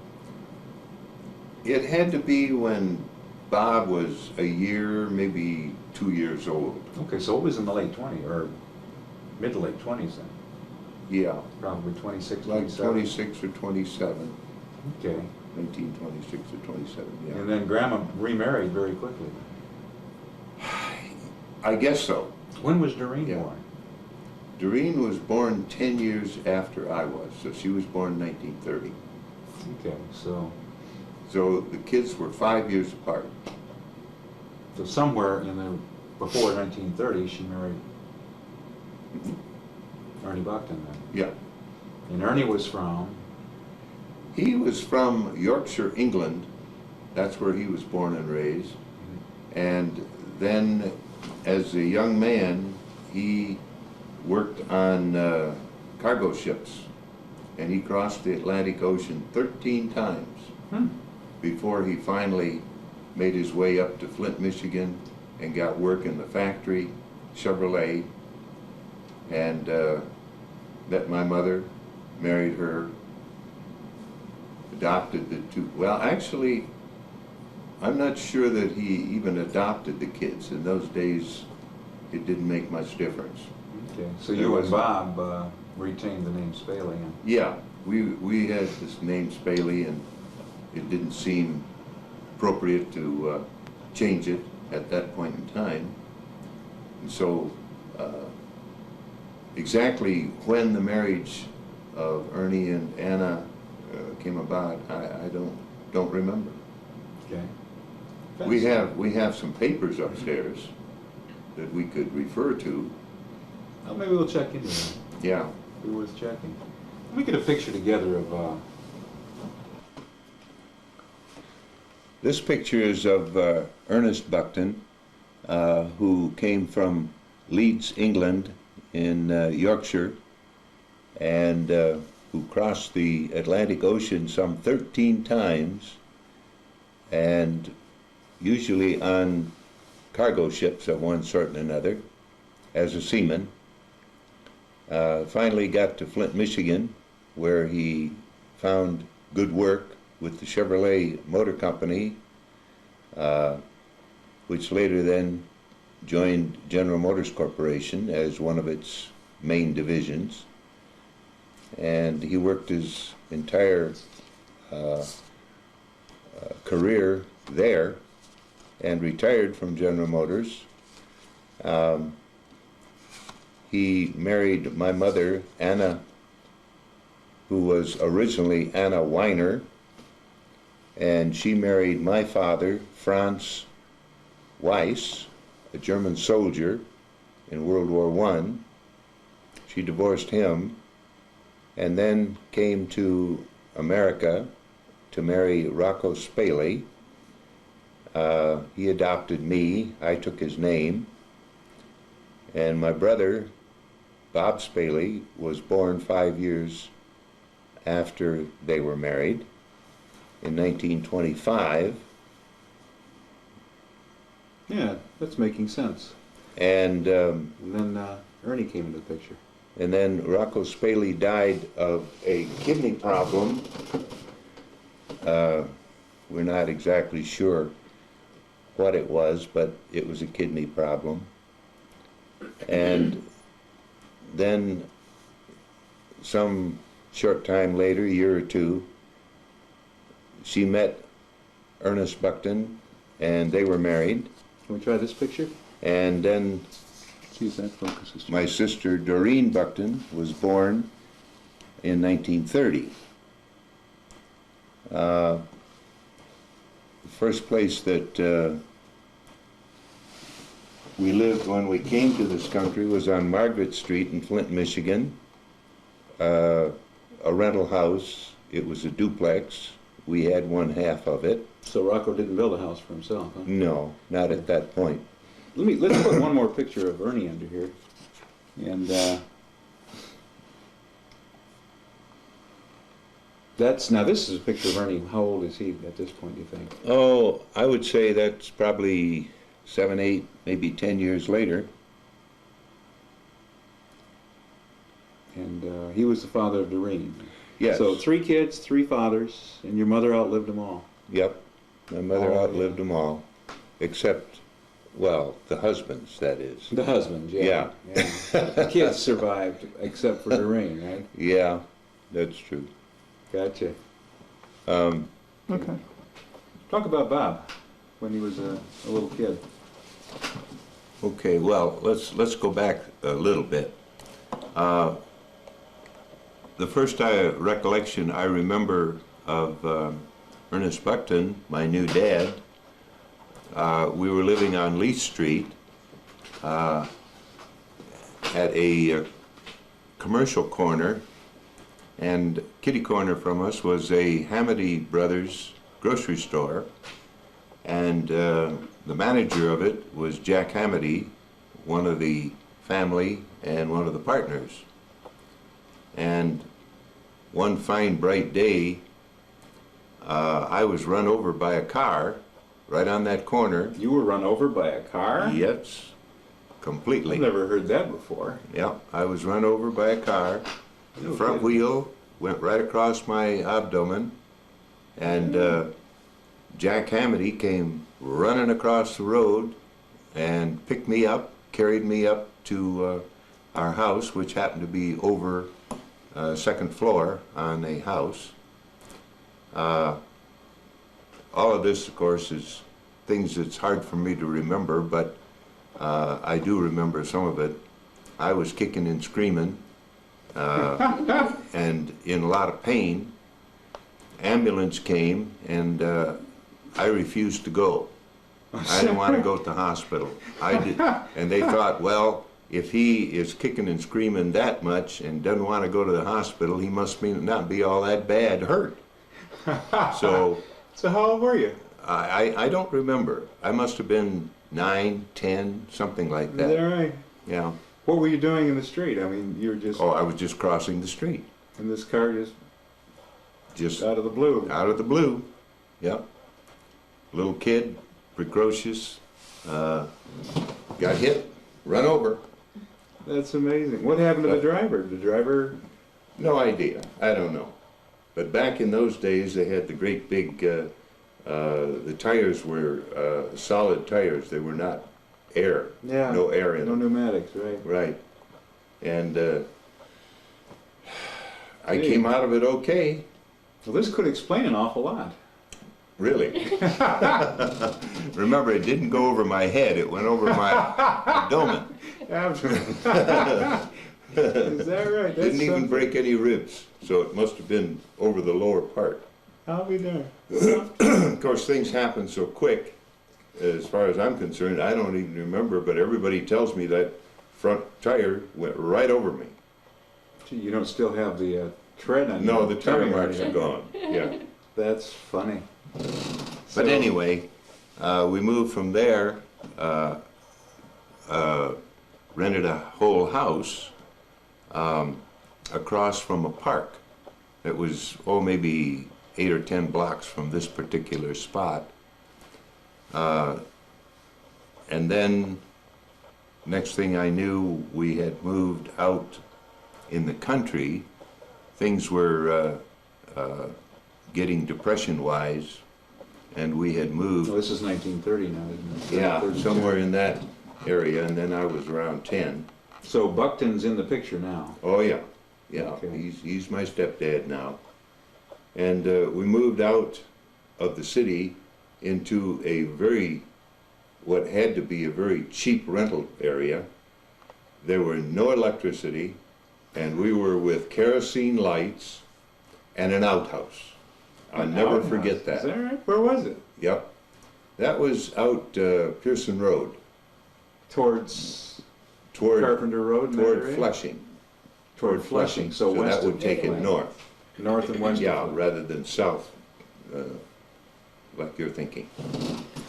It had to be when Bob was a year, maybe 2 years old. Okay, so it was in the late 20s, or mid to late 20s then, Yeah, probably 26, like 27. 26 or 27, Okay, 1926 or 27, yeah. and then Grandma remarried very quickly. I guess so. When was Doreen Yeah. born? Doreen was born 10 years after I was, so she was born in 1930. Okay, so So the kids were 5 years apart. somewhere in the before 1930, she married Ernie Buckton then. Yeah. And Ernie was from, He was from Yorkshire, England. That's where he was born and raised. And then, as a young man, he worked on cargo ships. And he crossed the Atlantic Ocean 13 times before he finally made his way up to Flint, Michigan, and got work in the factory, Chevrolet, and met my mother, married her, adopted the two. Well, actually, I'm not sure that he even adopted the kids. In those days, it didn't make much difference. okay, so There you and was- Bob retained the name Spaley. And Yeah, we had this name Spaley, and it didn't seem appropriate to change it at that point in time. And so, exactly when the marriage of Ernie and Anna came about, I don't remember. Okay. We have some papers upstairs that we could refer to. Well, maybe we'll check into that. Yeah. Be worth checking. Let me get a picture together of. This picture is of Ernest Buckton, who came from Leeds, England, in Yorkshire, and who crossed the Atlantic Ocean some 13 times, and usually on cargo ships of one sort and another, as a seaman. Finally got to Flint, Michigan, where he found good work with the Chevrolet Motor Company, which later then joined General Motors Corporation as one of its main divisions. And he worked his entire career there and retired from General Motors. He married my mother, Anna, who was originally Anna Weiner, and she married my father, Franz Weiss, a German soldier in World War I. She divorced him and then came to America to marry Rocco Spaley. He adopted me, I took his name, and my brother, Bob Spaley, was born 5 years after they were married in 1925. Yeah, that's making sense. And And then Ernie came into the picture. and then Rocco Spaley died of a kidney problem. We're not exactly sure what it was, but it was a kidney problem. And then some short time later, a year or two, she met Ernest Buckton, and they were married. Can we try this picture? And then See if that focuses. my sister Doreen Buckton was born in 1930. The first place that we lived when we came to this country was on Margaret Street in Flint, Michigan. A rental house. It was a duplex. We had one half of it. So Rocco didn't build a house for himself, huh? No, not at that point. Let's put one more picture of Ernie under here. And Now this is a picture of Ernie. How old is he at this point, do you think? Oh, I would say that's probably 7, 8, maybe 10 years later. And he was the father of Doreen. Yes. So 3 kids, 3 fathers, and your mother outlived them all. Yep. My mother Oh, outlived them all, except, well, the husbands, that is. The husbands, yeah. Yeah. The kids survived, except for Doreen, right? Yeah, that's true. Gotcha. Okay. Talk about Bob when he was a little kid. Okay, well, let's go back a little bit. The first recollection I remember of Ernest Buckton, my new dad, we were living on Leith Street at a commercial corner, and kitty corner from us was a Hamady Brothers grocery store, and the manager of it was Jack Hamady, one of the family and one of the partners. And one fine bright day, I was run over by a car right on that corner. You were run over by a car? Yes, completely. I've never heard that before. Yeah, I was run over by a car. The No front kidding. wheel went right across my abdomen, and Jack Hamady came running across the road and picked me up, carried me up to our house, which happened to be over second floor on a house. All of this, of course, is things that's hard for me to remember, but I do remember some of it. I was kicking and screaming and in a lot of pain. Ambulance came, and I refused to go. I didn't want to go to the hospital. I did, and they thought, well, if he is kicking and screaming that much and doesn't want to go to the hospital, he must not be all that bad hurt. So how old were you? I don't remember. I must have been 9, 10, something like Is that. that right? Yeah. What were you doing in the street? I mean, you were just Oh, I was just crossing the street. in this car, Just out of the blue. out of the blue. Yep. Little kid, precocious, got hit, run over. That's amazing. What happened to the driver? The driver? No idea. I don't know. But back in those days, they had the great big, the tires were solid tires. They were not air. Yeah. No air in No them. pneumatics, right? Right. And I Hey. came out of it okay, Well, this could explain an awful lot. really. Remember, it didn't go over my head. It went over my abdomen. Absolutely. Is that right? That's Didn't even something. break any ribs. So it must have been over the lower part. I'll be darned. Of course, things happen so quick, as far as I'm concerned, I don't even remember, but everybody tells me that front tire went right over me. Gee, you don't still have the tread on No, your the tire tummy marks right are now. gone, yeah. That's funny. But So- anyway, we moved from there, rented a whole house across from a park. It was, maybe 8 or 10 blocks from this particular spot. And then, next thing I knew, we had moved out in the country. Things were getting depression-wise, and we had moved. Well, this is 1930 now, isn't it? Yeah, 32. somewhere in that area, and then I was around 10. So Buckton's in the picture now. Oh, yeah, yeah, Okay. he's my stepdad now. And we moved out of the city into a what had to be a very cheap rental area. There were no electricity, and we were with kerosene lights and an outhouse. I'll never forget Is that. that right? Where was it? Yep. That was out Pearson Road, Towards toward Carpenter Road in that area? Flushing. Toward Flushing, so west that would of, take it north. north and west Yeah, of. rather than south, like you're thinking.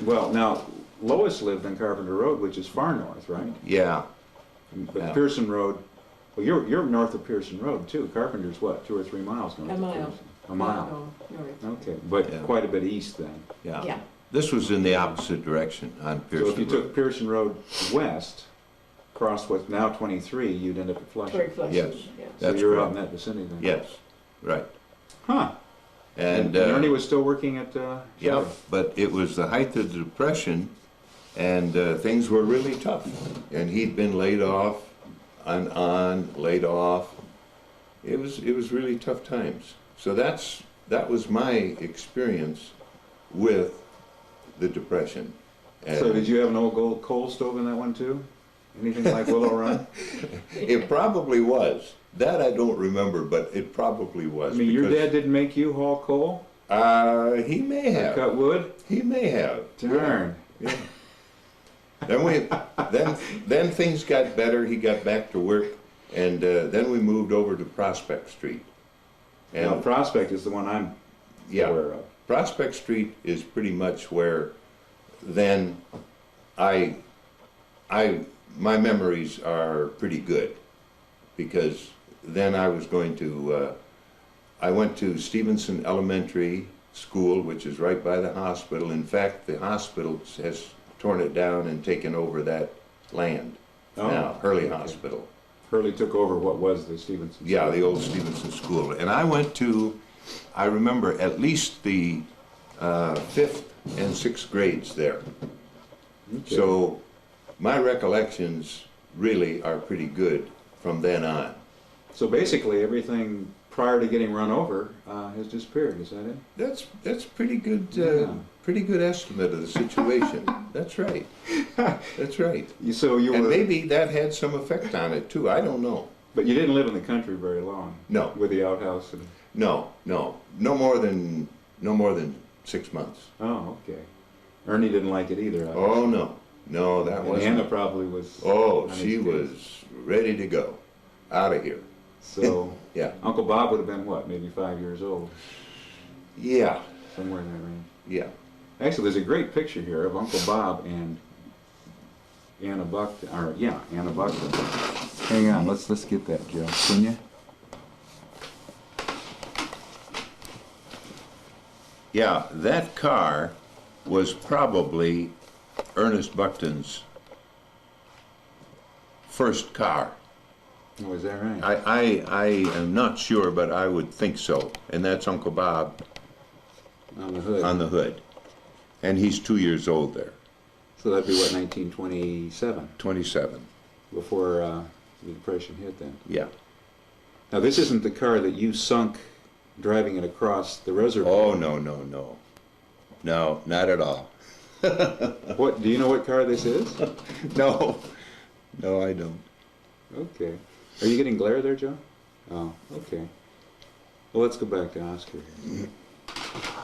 Well, now, Lois lived on Carpenter Road, which is far north, right? Yeah, But Yeah. Pearson Road, well, you're north of Pearson Road too. Carpenter's what, 2 or 3 miles north A of mile. Pearson? A mile? No, north. Okay, but Yeah. quite a bit east then. Yeah. Yeah. This was in the opposite direction on So if Pearson you Road. took Pearson Road west, crossed what's now 23, you'd end up at Flushing. Toward Flushing. Yes. Yeah. So That's you were out in correct. that vicinity then? Yes, right. Huh. And Ernie was still working at, yeah, Chevy? but it was the height of the Depression, and things were really tough. And he'd been laid off, laid off. It was really tough times. So that was my experience with the Depression. And So did you have an old gold coal stove in that one too? Anything like Willow Run? It probably was. That I don't remember, but it probably I was. mean, your because, dad didn't make you haul coal? he may Or have. cut wood? He may have. Darn. Yeah. Then things got better. He got back to work, and then we moved over to Prospect Street. Now, And Prospect is the one I'm yeah, aware of. Prospect Street is pretty much where then my memories are pretty good, because then I was going to I went to Stevenson Elementary School, which is right by the hospital. In fact, the hospital has torn it down and taken over that land now, Hurley okay. Hospital. Hurley took over what was the Stevenson. Yeah, School. the old Stevenson School. And I went to, I remember at least the 5th and 6th grades there. Okay. So my recollections really are pretty good from then on. So basically, everything prior to getting run over has disappeared. Is that it? That's pretty good. Yeah. Pretty good estimate of the situation. That's right. That's right. So you And were, maybe that had some effect on it too. I don't know. but you didn't live in the country very long. No. With the outhouse and. No more than 6 months. Oh, okay. Ernie didn't like it either. Oh no, that And wasn't. Anna probably was. Oh, on she his case. was ready to go, out of here. So Yeah, Uncle Bob would have been what, maybe 5 years old, yeah, somewhere in that range. yeah. Actually, there's a great picture here of Uncle Bob and Anna Buckton, or yeah, Anna Buckton. Hang on, let's get that, Joe. Can you? Yeah, that car was probably Ernest Buckton's first car. Oh, is that right? I am not sure, but I would think so. And that's Uncle Bob On the hood. on the hood. And he's 2 years old there, So that'd be what, 1927, 27. before the Depression hit then. Yeah. Now, this isn't the car that you sunk driving it across the reservoir. Oh, no. No, not at all. What, do you know what car this is? No, I don't. Okay. Are you getting glare there, Joe? Oh, okay. Well, let's go back to Oscar here.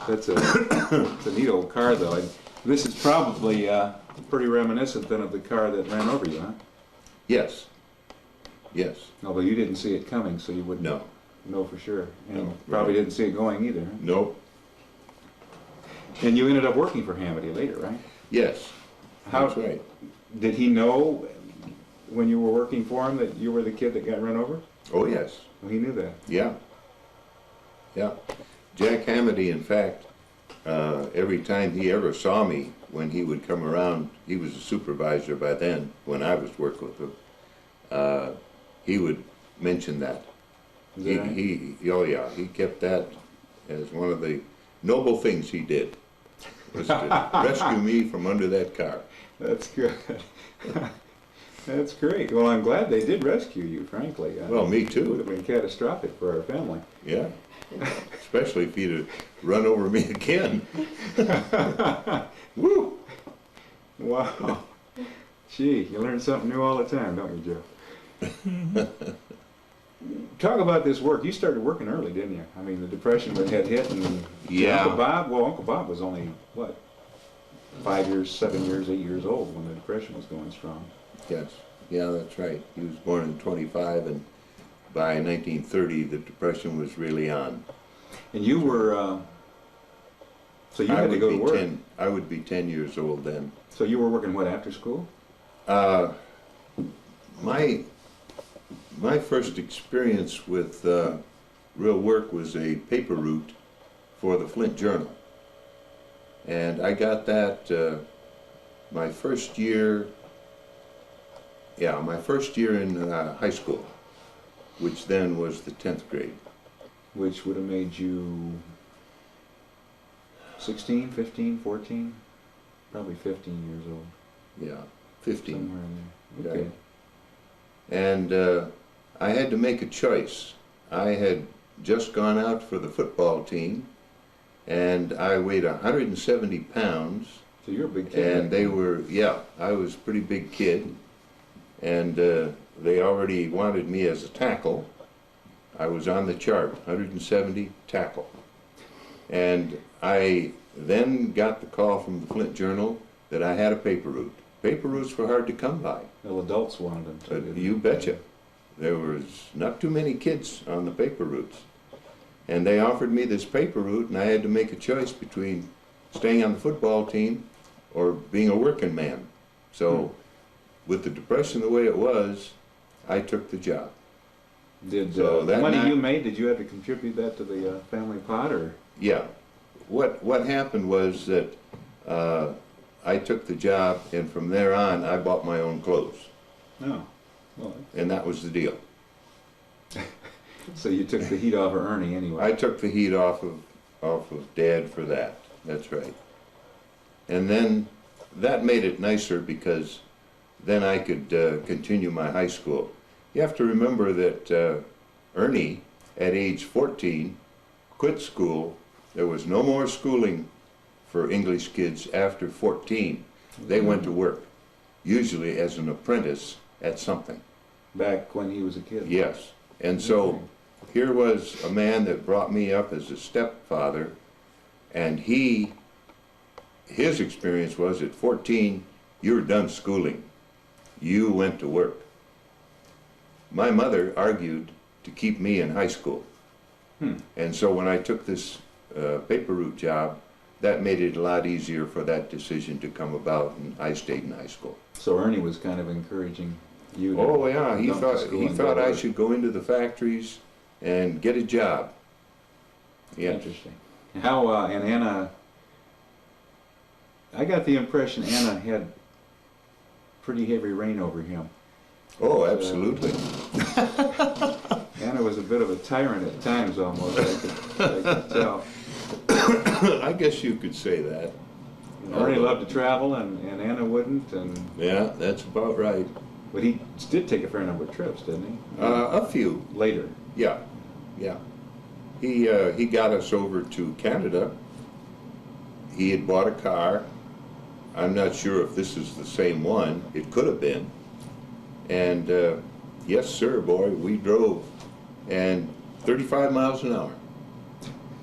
That's it's a neat old car, though. And this is probably pretty reminiscent then of the car that ran over you, huh? Yes. Yes. Although you didn't see it coming, so you wouldn't No. know for sure. And No, probably right. didn't see it going either. Huh? Nope. And you ended up working for Hamity later, right? Yes. How- That's right. Did he know when you were working for him that you were the kid that got run over? Oh, yes. Well, he knew that. Yeah. Yeah. Jack Hamity, in fact, every time he ever saw me, when he would come around, he was a supervisor by then, when I was working with him, he would mention that. Is that right? Oh yeah, he kept that as one of the noble things he did, was to rescue me from under that car. That's good. That's great. Well, I'm glad they did rescue you, frankly. Well, me It would have too, been catastrophic for our family. yeah. Especially if he'd have run over me again. Woo! Wow. Gee, you learn something new all the time, don't you, Joe? Talk about this work. You started working early, didn't you? I mean, the Depression had hit, and Yeah. Uncle Bob was only, what, 5 years, 7 years, 8 years old when the Depression was going strong. Yes, yeah, that's right. He was born in 25, and by 1930, the Depression was really on. And you were, so you I had to would go to be work. I would be 10 years old then. So you were working, what, after school? My first experience with real work was a paper route for the Flint Journal. And I got that my first year in high school, which then was the 10th grade. Which would have made you 16, 15, 14? Probably 15 years old. Yeah, 15. Somewhere in there. Okay. Right. And I had to make a choice. I had just gone out for the football team, and I weighed 170 pounds. So you're a big kid. And they were, yeah, I was a pretty big kid. And they already wanted me as a tackle. I was on the chart, 170 tackle. And I then got the call from the Flint Journal that I had a paper route. Paper routes were hard to come by. Well, adults wanted them to. But you betcha. There was not too many kids on the paper routes. And they offered me this paper route, and I had to make a choice between staying on the football team or being a working man. So with the Depression the way it was, I took the job. Did So the that money night- you made, did you have to contribute that to the family pot, or? Yeah. What happened was that I took the job, and from there on, I bought my own clothes. No. Well, And that was the deal. so you took the heat off of Ernie anyway. I took the heat off of Dad for that. That's right. And then that made it nicer because then I could continue my high school. You have to remember that Ernie, at age 14, quit school. There was no more schooling for English kids after 14. They went to work, usually as an apprentice at something. Back when he was a kid. Yes. And so here was a man that brought me up as a stepfather, and his experience was at 14, you were done schooling. You went to work. My mother argued to keep me in high school. And so when I took this paper route job, that made it a lot easier for that decision to come about, and I stayed in high school. So Ernie was kind of encouraging you to Oh yeah, he dump the thought school he and thought go to I work. should go into the factories and get a job. Yeah. Interesting. How, and Anna, I got the impression Anna had pretty heavy rain over him. Oh, absolutely. Anna was a bit of a tyrant at times almost, I could tell. I guess you could say that. Ernie loved to travel and Anna wouldn't, and Yeah, that's about right. but he did take a fair number of trips, didn't he? A few. Later. Yeah, yeah. He got us over to Canada. He had bought a car. I'm not sure if this is the same one. It could have been. And yes, sir, boy, we drove. And 35 miles an hour.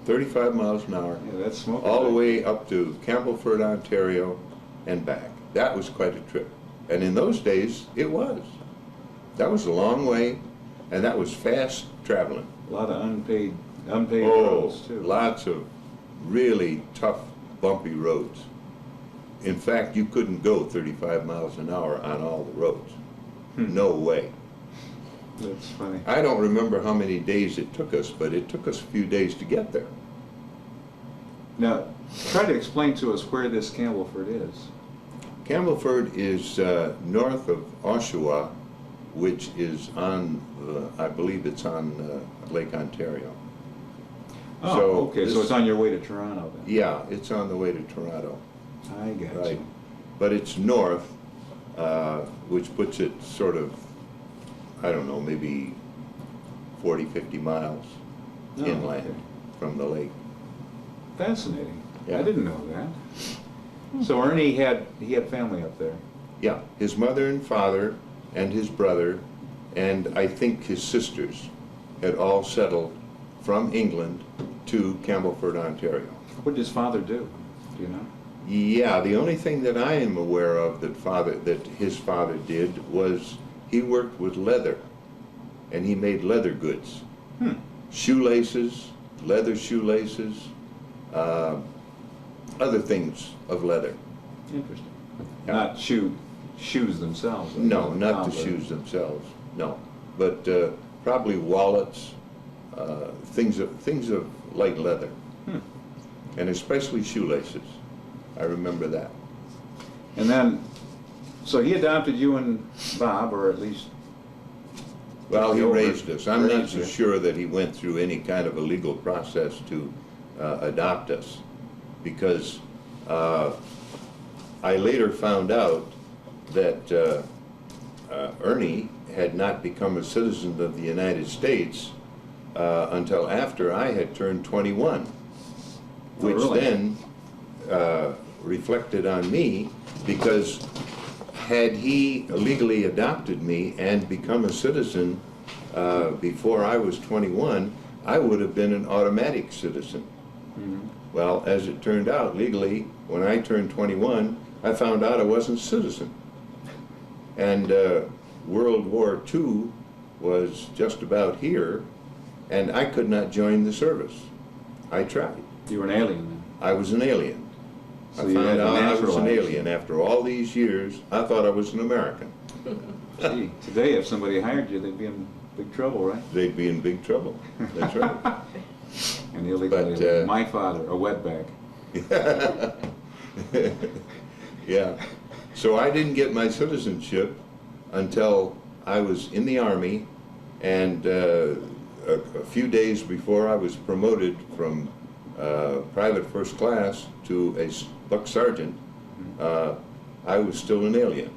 35 miles an hour. Yeah, that's smoking. All the way up to Campbellford, Ontario, and back. That was quite a trip. And in those days, it was. That was a long way, and that was fast traveling. A lot of unpaid roads too. Lots of really tough, bumpy roads. In fact, you couldn't go 35 miles an hour on all the roads. No way. That's funny. I don't remember how many days it took us, but it took us a few days to get there. Now, try to explain to us where this Campbellford is. Campbellford is north of Oshawa, which is on, I believe it's on Lake Ontario. Oh, So okay, so this- it's on your way to Toronto then. Yeah, it's on the way to Toronto. I got Right. you. But it's north, which puts it sort of, I don't know, maybe 40, 50 miles Oh, inland okay. from the lake. Fascinating. I Yeah. didn't know that. So Ernie had family up there. Yeah, his mother and father and his brother and I think his sisters had all settled from England to Campbellford, Ontario. What did his father do? Do you know? Yeah, the only thing that I am aware of that his father did was he worked with leather, and he made leather goods. Shoelaces, leather shoelaces, other things of leather. Interesting. Yeah. Not shoes themselves. No, not the but- shoes themselves, no. But probably wallets things of light leather, and especially shoelaces. I remember that. And then, so he adopted you and Bob, or at least... Well, he Over- raised us. I'm not raised so you. sure that he went through any kind of a legal process to adopt us, because I later found out that Ernie had not become a citizen of the United States until after I had turned 21, which really? then reflected on me, because had he legally adopted me and become a citizen before I was 21, I would have been an automatic citizen. Well, as it turned out, legally, when I turned 21, I found out I wasn't a citizen. And World War II was just about here, and I could not join the service. I tried. You were an alien then? I was an alien. So I you had found to out I was an naturalize. alien. After all these years, I thought I was an American. Gee, today if somebody hired you, they'd be in big trouble, right? They'd be in big trouble. That's right. An illegal But, alien. My father, a wetback. Yeah. So I didn't get my citizenship until I was in the Army, and a few days before I was promoted from private first class to a buck sergeant, I was still an alien.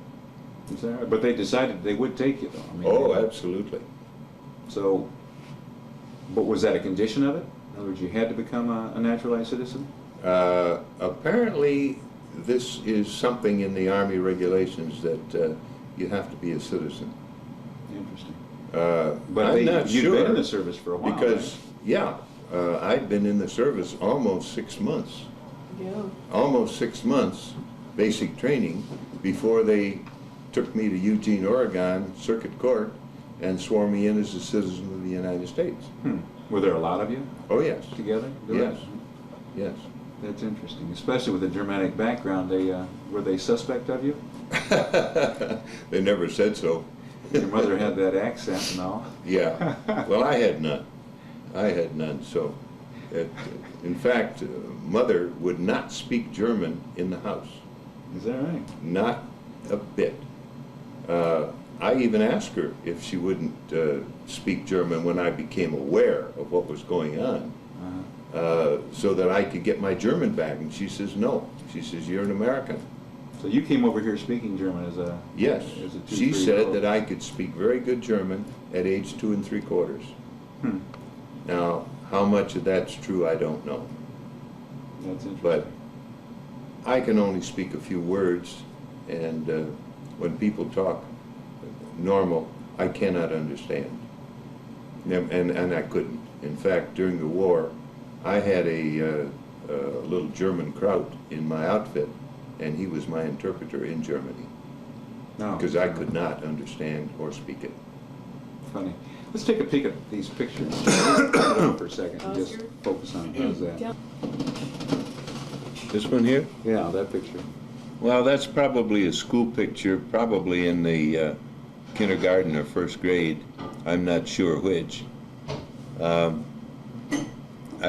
Is that right? But they decided they would take you, though. I mean, Oh, they- absolutely. So, but was that a condition of it? In other words, you had to become a naturalized citizen? Apparently, this is something in the Army regulations that you have to be a citizen. Interesting. But But I'm not you'd sure, been in the service for a while, because, yeah, I'd been in the service almost 6 months. Yeah. Almost 6 months, basic training, before they took me to Eugene, Oregon Circuit Court and swore me in as a citizen of the United States. right? Were there a lot of you Oh, yes, together? doing yes, it? yes. That's interesting, especially with a Germanic background. Were they suspect of you? They never said so. Your mother had that accent and all. Yeah, well, I had none. I had none, so, in fact, Mother would not speak German in the house, Is that right? not a bit. I even asked her if she wouldn't speak German when I became aware of what was going on, so that I could get my German back, and she says, no. She says, you're an American. So you came over here speaking German as a... Yes, As a two, she said 3-year-old. that I could speak very good German at age 2 3/4. Hmm. Now, how much of that's true, I don't know. That's interesting. But I can only speak a few words, and when people talk normal, I cannot understand. And I couldn't. In fact, during the war, I had a little German Kraut in my outfit, and he was my interpreter in Germany, No, because I could not understand or speak it. Funny. Let's take a peek at these pictures. Put it up for a second and just Oscar? focus on it. How's that? This one here? Yeah, that picture. Well, that's probably a school picture, probably in the kindergarten or first grade. I'm not sure which. I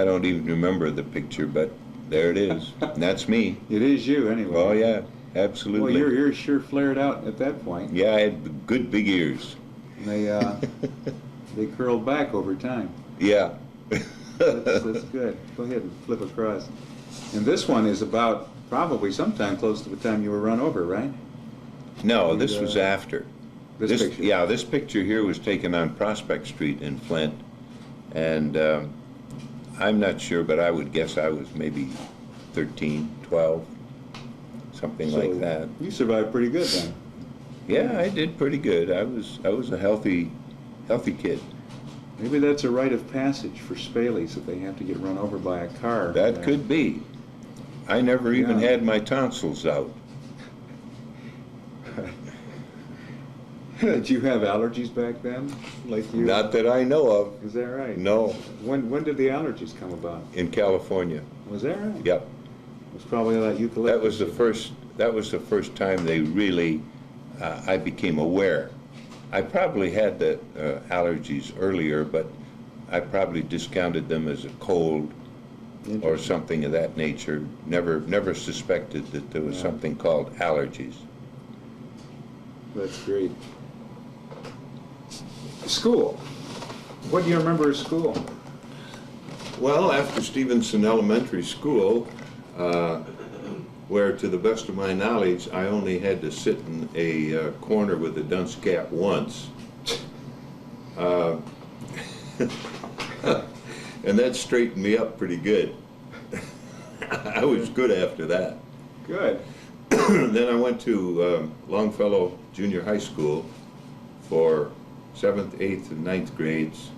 don't even remember the picture, but there it is. And that's me. It is you, anyway. Oh, yeah, Well, absolutely. your ears sure flared out at that point. Yeah, I had good big ears. And they curled back over time. Yeah. That's good. Go ahead and flip across. And this one is about probably sometime close to the time you were run over, right? No, this was after. This picture. Yeah, this picture here was taken on Prospect Street in Flint. And I'm not sure, but I would guess I was maybe 13, 12, something So like that. You survived pretty good then. Yeah, I did pretty good. I was a healthy kid. Maybe that's a rite of passage for Spaleys if they have to get run over by a car. That could be. I never even Yeah. had my tonsils out. Did you have allergies back then? Like you? Not that I know of. Is that right? No, When did the allergies come about? in California. Was that right? Yep. It was probably that eucalyptus. That was the first time they really, I became aware. I probably had the allergies earlier, but I probably discounted them as a cold or something of that nature. Never suspected that there was Yeah. something called allergies. That's great. School. What do you remember of school? Well, after Stevenson Elementary School, where to the best of my knowledge, I only had to sit in a corner with a dunce cap once. And that straightened me up pretty good. I was good after that. Good. Then I went to Longfellow Junior High School for 7th, 8th, and 9th grades.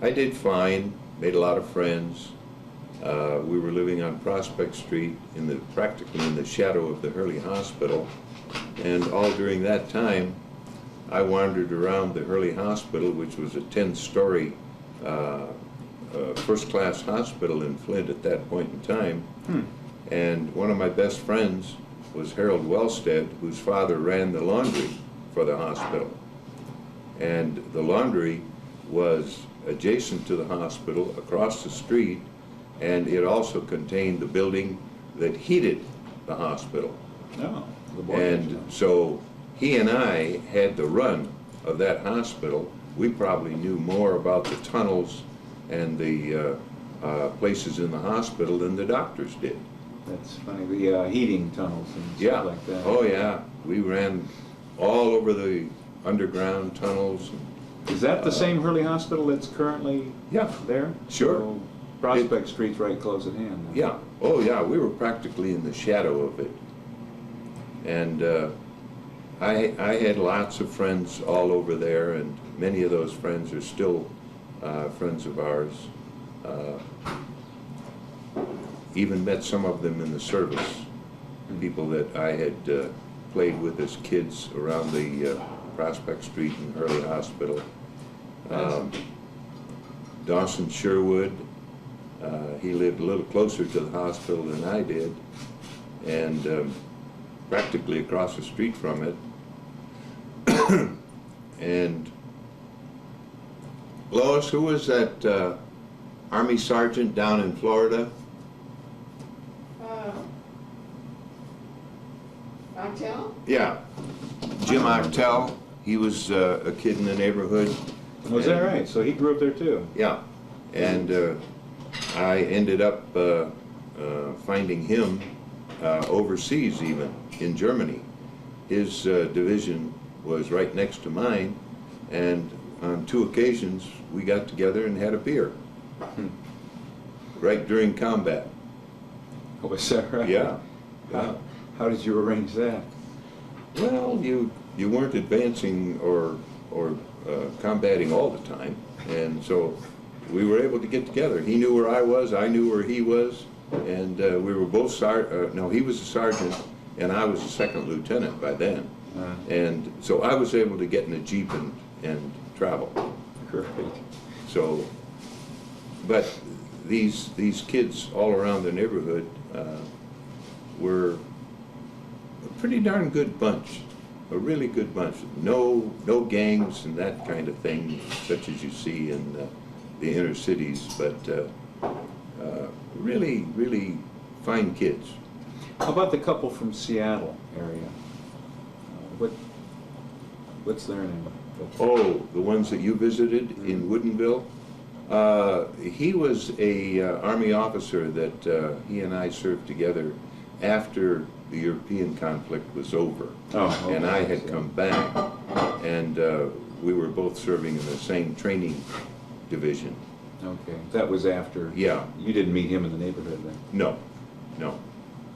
I did fine, made a lot of friends. We were living on Prospect Street, practically in the shadow of the Hurley Hospital. And all during that time, I wandered around the Hurley Hospital, which was a 10-story first-class hospital in Flint at that point in time. And one of my best friends was Harold Wellstead, whose father ran the laundry for the hospital. And the laundry was adjacent to the hospital, across the street, and it also contained the building that heated the hospital. No. And so he and I had the run of that hospital. We probably knew more about the tunnels and the places in the hospital than the doctors did. That's funny. The heating tunnels and Yeah. stuff like that. Oh yeah. We ran all over the underground tunnels. Is that the same Hurley Hospital that's currently Yeah. there? Sure. So Prospect Street's right close at hand. then. Yeah. Oh yeah. We were practically in the shadow of it. And I had lots of friends all over there, and many of those friends are still friends of ours. Even met some of them in the service, people that I had played with as kids around the Prospect Street and Hurley Hospital. Dawson Sherwood, he lived a little closer to the hospital than I did, and practically across the street from it. And Lois, who was that Army sergeant down in Florida? Octel? Yeah, Jim Octel. He was a kid in the neighborhood. Was that right? So he grew up there too? Yeah, and I ended up finding him overseas, even in Germany. His division was right next to mine, and on 2 occasions we got together and had a beer. Right during combat. Oh, was that right? Yeah. How did you arrange that? Well, you weren't advancing or combating all the time, and so we were able to get together. He knew where I was, I knew where he was, and we were both no, he was a sergeant, and I was a second lieutenant by then. And so I was able to get in a Jeep and travel. Great. So, but these kids all around the neighborhood were a pretty darn good bunch, a really good bunch. No gangs and that kind of thing, such as you see in the inner cities, but really, really fine kids. How about the couple from Seattle area? What's their name? Oh, the ones that you visited in Woodinville? He was a Army officer that he and I served together after the European conflict was over. Oh, okay. And I had come back, and we were both serving in the same training division. Okay, that was after. Yeah. You didn't meet him in the neighborhood then? No.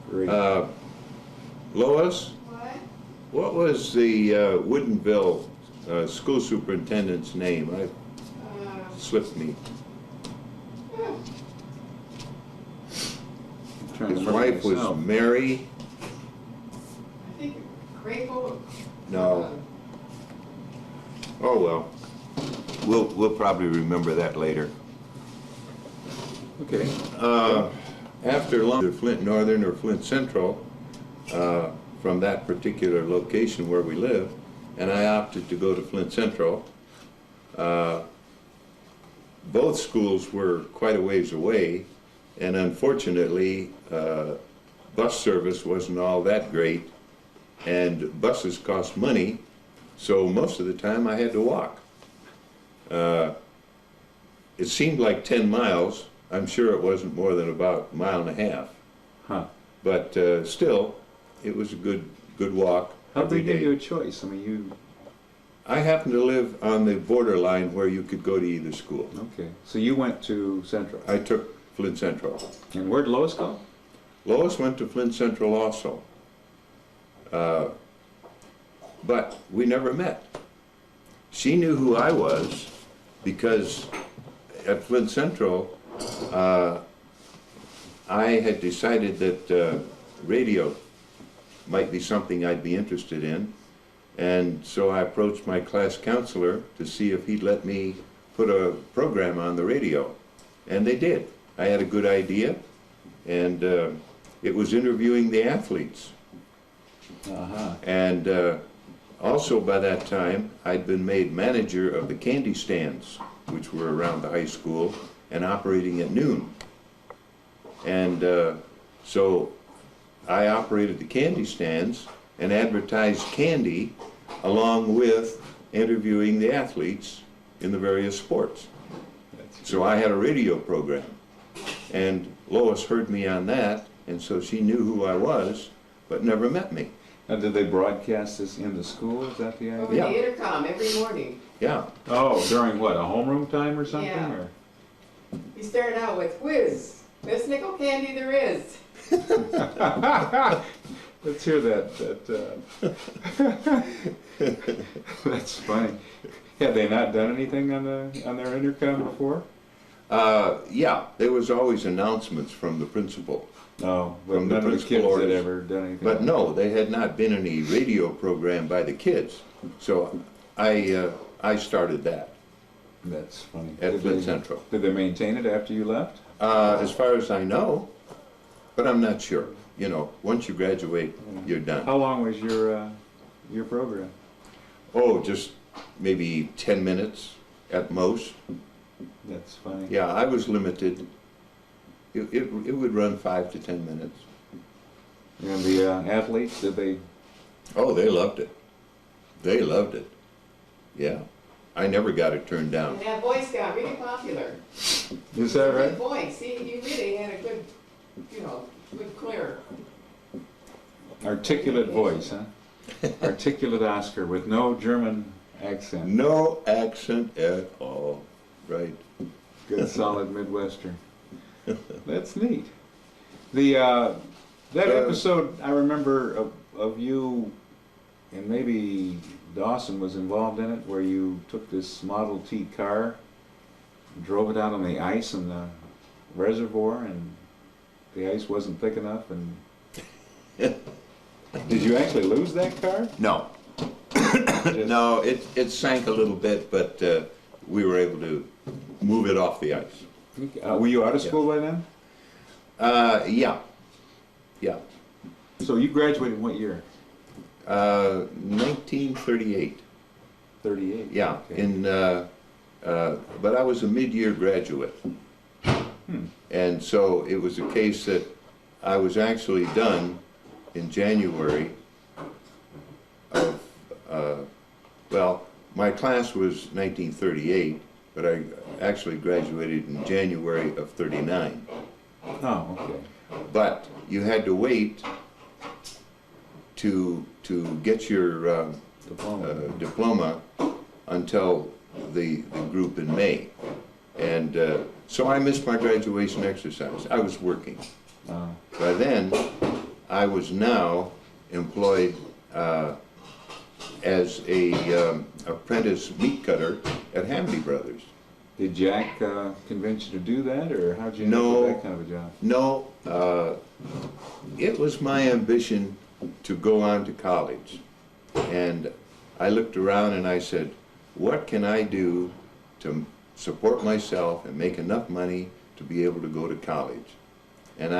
Great. Lois, What? what was the Woodinville school superintendent's name? It slipped me. I'm trying to His remember wife was myself. Mary. I think Grateful. No. Oh well. We'll probably remember that later. Okay. After Flint Northern or Flint Central, from that particular location where we live, and I opted to go to Flint Central. both schools were quite a ways away, and unfortunately, bus service wasn't all that great, and buses cost money, so most of the time I had to walk. It seemed like 10 miles. I'm sure it wasn't more than about a mile and a half. Huh. But still, it was a good walk How'd they every give you a day. choice? I mean, I happened to live on the borderline where you could go to either school. okay. So you went to Central. I took Flint Central. And where'd Lois go? Lois went to Flint Central also. But we never met. She knew who I was because at Flint Central, I had decided that radio might be something I'd be interested in. And so I approached my class counselor to see if he'd let me put a program on the radio. And they did. I had a good idea, and it was interviewing the athletes. Uh-huh. And also by that time, I'd been made manager of the candy stands, which were around the high school and operating at noon. And so I operated the candy stands and advertised candy along with interviewing the athletes in the various sports. So I had a radio program, and Lois heard me on that, and so she knew who I was, but never met me. Now, did they broadcast this in the school? Is that the Over idea? Yeah. the intercom every morning. Yeah, Oh, during what, a homeroom time or something? Yeah. Or? You started out with whiz, best nickel candy there is. Let's hear that. That's funny. Had they not done anything on their intercom before? yeah, there was always announcements from the principal. No, but From the none of the principal kids had orders. ever done anything. But no, there had not been any radio program by the kids. So I started that That's funny. at Did Flint they- Central. Did they maintain it after you left? As far as I know, but I'm not sure. You know, once you graduate, you're done. How long was your program? Oh, just maybe 10 minutes at most. That's funny. Yeah, I was limited. It would run 5 to 10 minutes. And the athletes, did they? Oh, they loved it. They loved it. Yeah. I never got it turned down. And that voice got really popular. Is that Good right? voice, see, you really had a good, good clear. Articulate voice, huh? Articulate Oscar with no German accent. No accent at all. Right. Good solid Midwestern. That's neat. The that episode I remember of you, and maybe Dawson was involved in it, where you took this Model T car, drove it out on the ice in the reservoir, and the ice wasn't thick enough, and did you actually lose that car? No. Just- No, it sank a little bit, but we were able to move it off the ice. Were you out of school by then? Yeah. Yeah. So you graduated in what year? 1938. 38. Yeah. Okay. But I was a mid-year graduate. And so it was a case that I was actually done in January of, well, my class was 1938, but I actually graduated in January of 39. Oh, okay. But you had to wait to get your Diploma. diploma until the group in May. And so I missed my graduation exercise. I was working. By then, I was now employed as a apprentice meat cutter at Hamby Brothers. Did Jack convince you to do that, or how'd you end No. up with that kind of a job? No, it was my ambition to go on to college. And I looked around and I said, what can I do to support myself and make enough money to be able to go to college? And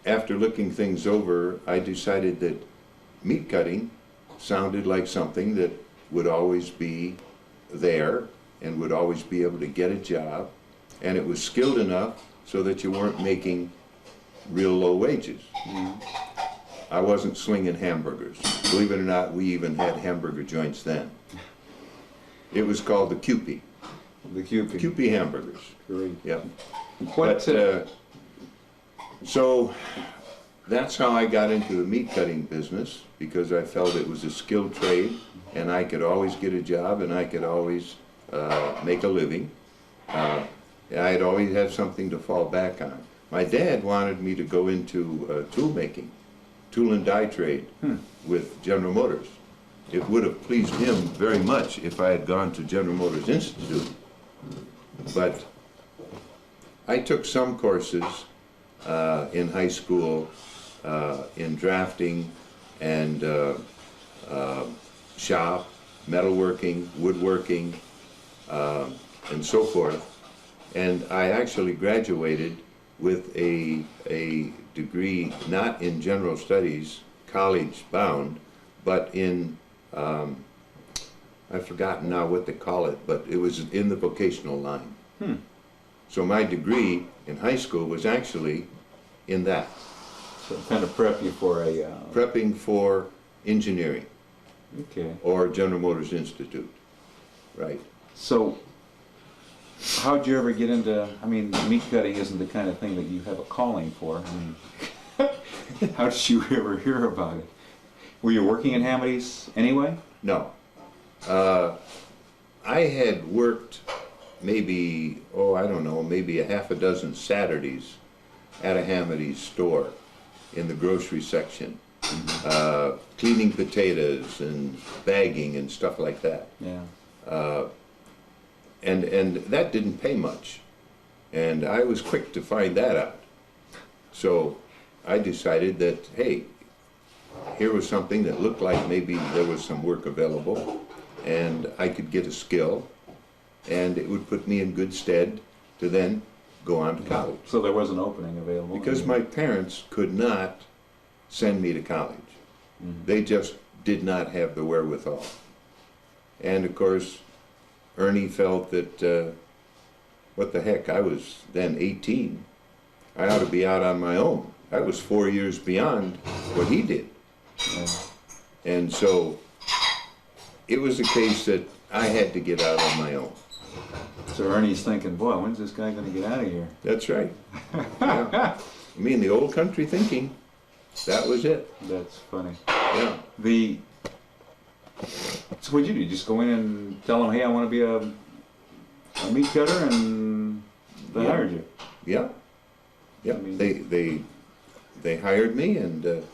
after looking things over, I decided that meat cutting sounded like something that would always be there and would always be able to get a job, and it was skilled enough so that you weren't making real low wages. I wasn't slinging hamburgers. Believe it or not, we even had hamburger joints then. It was called the Kewpie. The Kewpie. Kewpie hamburgers. Great. Yep. What, So that's how I got into the meat cutting business, because I felt it was a skilled trade and I could always get a job and I could always make a living. I'd always had something to fall back on. My dad wanted me to go into tool making, tool and die trade with General Motors. It would have pleased him very much if I had gone to General Motors Institute. But I took some courses in high school in drafting and shop, metalworking, woodworking, and so forth. And I actually graduated with a degree not in general studies, college bound, but in, I've forgotten now what they call it, but it was in the vocational line. So my degree in high school was actually in that. So kind of prep you for a... Prepping for engineering Okay. or General Motors Institute, right. So, how'd you ever get into, I mean, meat cutting isn't the kind of thing that you have a calling for. I mean, how did you ever hear about it? Were you working in Hamity's anyway? No. I had worked maybe, I don't know, maybe a half a dozen Saturdays at a Hamity's store in the grocery section, cleaning potatoes and bagging and stuff like that. Yeah. And that didn't pay much. And I was quick to find that out. So I decided that, hey, here was something that looked like maybe there was some work available and I could get a skill and it would put me in good stead to then go on to college. So there was an opening available? Because my parents could not send me to college. They just did not have the wherewithal. And of course, Ernie felt that, what the heck, I was then 18. I ought to be out on my own. I was 4 years beyond what he did. Yeah. And so it was a case that I had to get out on my own. So Ernie's thinking, boy, when's this guy going to get out of here? That's right. Yeah. I mean, the old country thinking, that was it. That's funny. Yeah. So what'd you do? Just go in and tell them, hey, I want to be a meat cutter, and they Yeah. hired you? Yeah. Yeah. I mean- They hired me, and of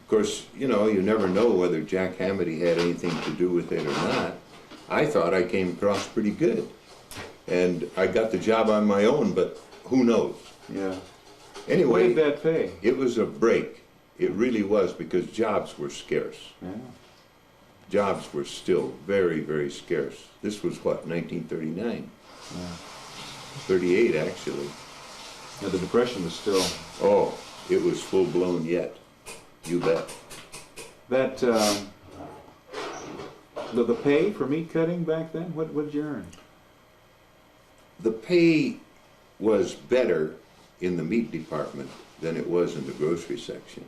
course, you know, you never know whether Jack Hamity had anything to do with it or not. I thought I came across pretty good, and I got the job on my own, but who knows? Yeah. Anyway, What did that pay? it was a break. It really was, because jobs were scarce. Yeah. Jobs were still very, very scarce. This was what, 1939? Yeah. 38, actually. Now, the Depression was still... Oh, it was full-blown yet. You bet. That, the pay for meat cutting back then, what did you earn? The pay was better in the meat department than it was in the grocery section.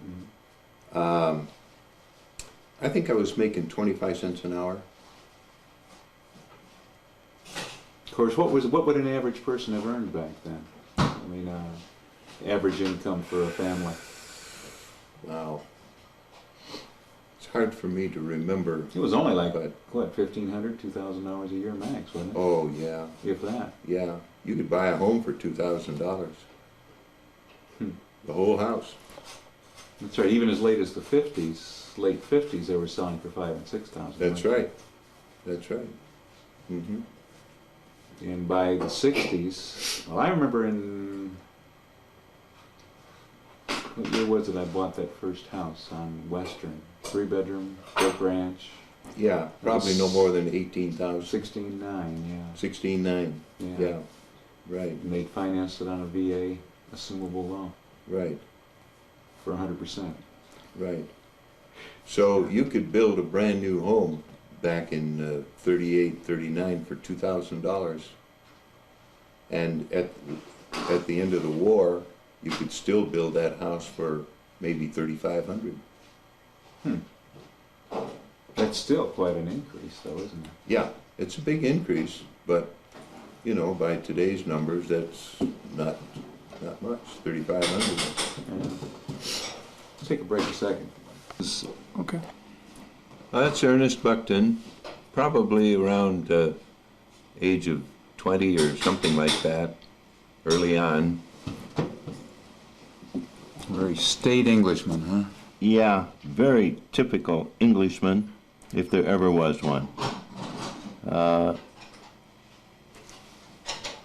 I think I was making 25 cents an hour. Of course, what would an average person have earned back then? I mean, average income for a family. Wow. It's hard for me to remember. It was only like, But- what, 1,500, 2,000 hours a year max, wasn't it? Oh, yeah, If that. yeah. You could buy a home for $2,000. The whole house. That's right, even as late as the 50s, late 50s, they were selling for 5,000 and 6,000. That's right. That's right. Mm-hmm. And by the 60s, well, I remember in, what year was it I bought that first house on Western? 3-bedroom, brick ranch, Yeah, probably no more than 18,000. 16.9, yeah. 16.9. Yeah, right, And they'd financed it on a VA assumable loan right, for 100%. right. So you could build a brand new home back in 38, 39 for $2,000. And at the end of the war, you could still build that house for maybe 3,500. That's still quite an increase, though, isn't it? Yeah, it's a big increase, but, you know, by today's numbers, that's not much, 3,500. Let's take a break a second. Okay. That's Ernest Buckton, probably around age of 20 or something like that, early on. Very staid Englishman, huh? Yeah, very typical Englishman, if there ever was one.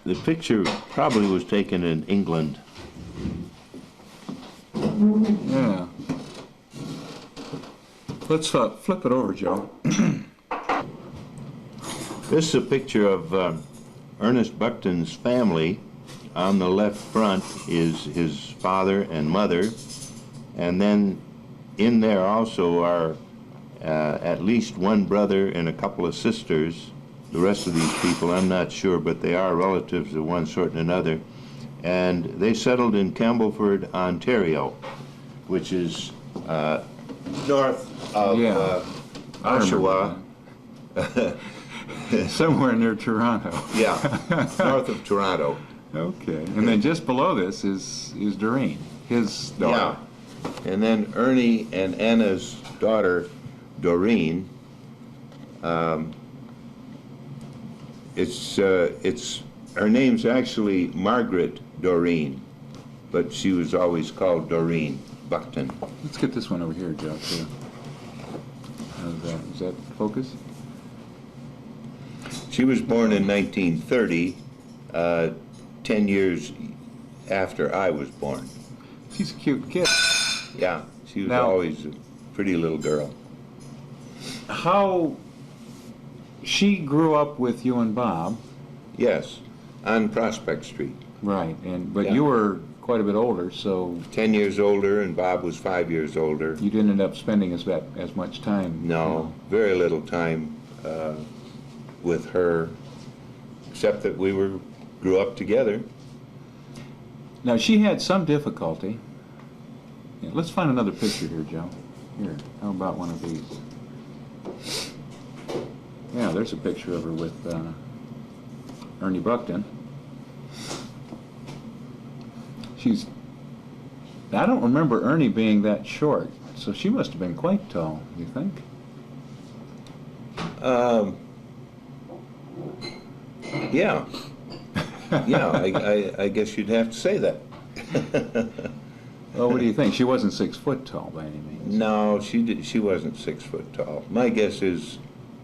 The picture probably was taken in England. Yeah. Let's flip it over, Joe. This is a picture of Ernest Buckton's family. On the left front is his father and mother, and then in there also are at least one brother and a couple of sisters. The rest of these people, I'm not sure, but they are relatives of one sort and another. And they settled in Campbellford, Ontario, which is north of Yeah. I Oshawa. remember that. Somewhere near Toronto. Yeah, north of Toronto. Okay. And then just below this is Doreen, his daughter. Yeah. And then Ernie and Anna's daughter, Doreen. Her name's actually Margaret Doreen, but she was always called Doreen Buckton. Let's get this one over here, Joe, too. How's that? Is that focus? She was born in 1930, 10 years after I was born. She's a cute kid. Yeah, she was Now- always a pretty little girl. How she grew up with you and Bob, Yes, on Prospect Street. right? But Yeah. you were quite a bit older, so 10 years older, and Bob was 5 years older. you didn't end up spending as much time. No, very little time with her, except that we grew up together. Now she had some difficulty. Yeah, let's find another picture here, Joe. Here, how about one of these? Yeah, there's a picture of her with Ernie Buckton. I don't remember Ernie being that short, so she must have been quite tall, you think? Yeah, yeah, I guess you'd have to say that. Well, what do you think? She wasn't 6 foot tall by any means. No, she wasn't 6 foot tall. My guess is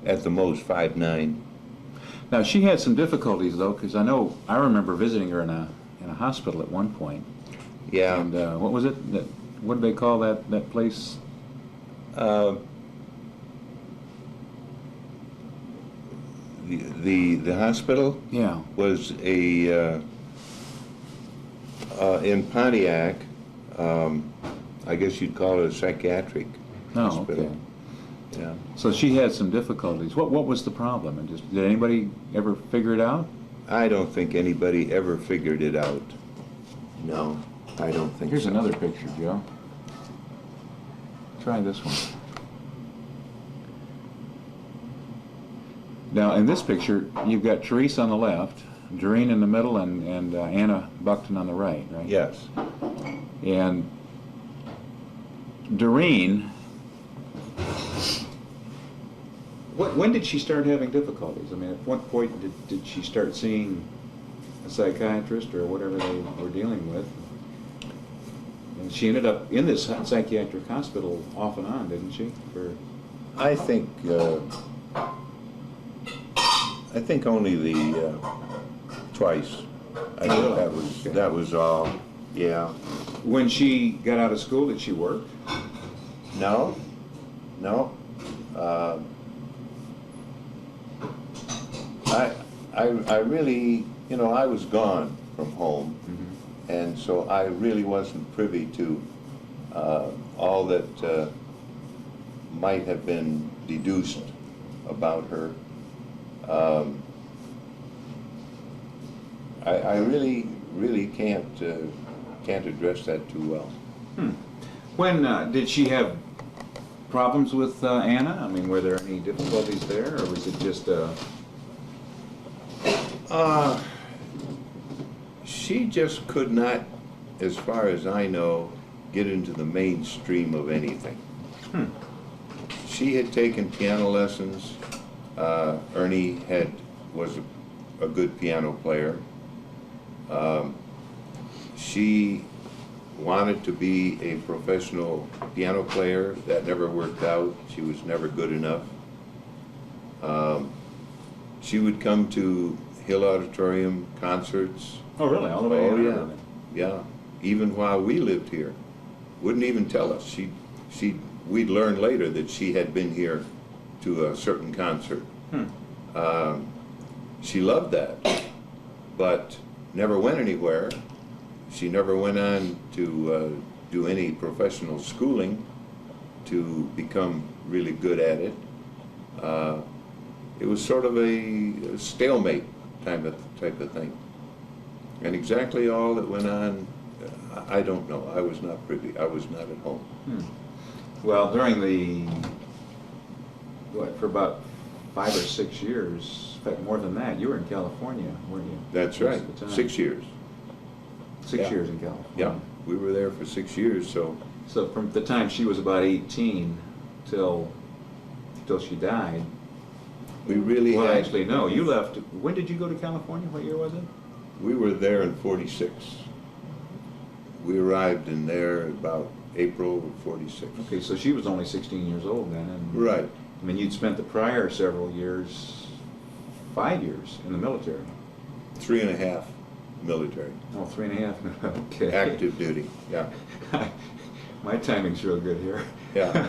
at the most 5'9". Now she had some difficulties though, because I remember visiting her in a hospital at one point. Yeah. And what was it? What did they call that place? The hospital Yeah. was in Pontiac. I guess you'd call it a psychiatric Oh, hospital. okay. Yeah. So she had some difficulties. What was the problem? And did anybody ever figure it out? I don't think anybody ever figured it out. No, I don't think Here's so. another picture, Joe. Try this one. Now, in this picture, you've got Therese on the left, Doreen in the middle, and Anna Buckton on the right, right? Yes. And Doreen, when did she start having difficulties? I mean, at what point did she start seeing a psychiatrist or whatever they were dealing with? And she ended up in this psychiatric hospital off and on, didn't she? I think only the twice. I think that was all. Yeah. When she got out of school, did she work? No. I really, I was gone from home, and so I really wasn't privy to all that might have been deduced about her. I really can't address that too well. When did she have problems with Anna? I mean, were there any difficulties there, or was it just She just could not, as far as I know, get into the mainstream of anything. She had taken piano lessons. Ernie was a good piano player. She wanted to be a professional piano player. That never worked out. She was never good enough. She would come to Hill Auditorium concerts. Oh, really? All the way Oh, in? yeah. Yeah. Even while we lived here. Wouldn't even tell us. We'd learn later that she had been here to a certain concert. She loved that, but never went anywhere. She never went on to do any professional schooling to become really good at it. It was sort of a stalemate type of thing. And exactly all that went on, I don't know. I was not privy. I was not at home. Well, during for about 5 or 6 years, in fact, more than that, you were in California, weren't you? That's Most right. of the time. 6 years. 6 Yeah. years in California. Yeah, we were there for 6 years. So So from the time she was about 18 till she died. we really Well, had. actually, no. You left. When did you go to California? What year was it? We were there in '46. We arrived in there about April of '46. Okay, so she was only 16 years old then. And, Right. I mean, you'd spent the prior several years, 5 years in the military. 3.5 military. Oh, 3.5. Okay. Active duty. Yeah. My timing's real good here. Yeah.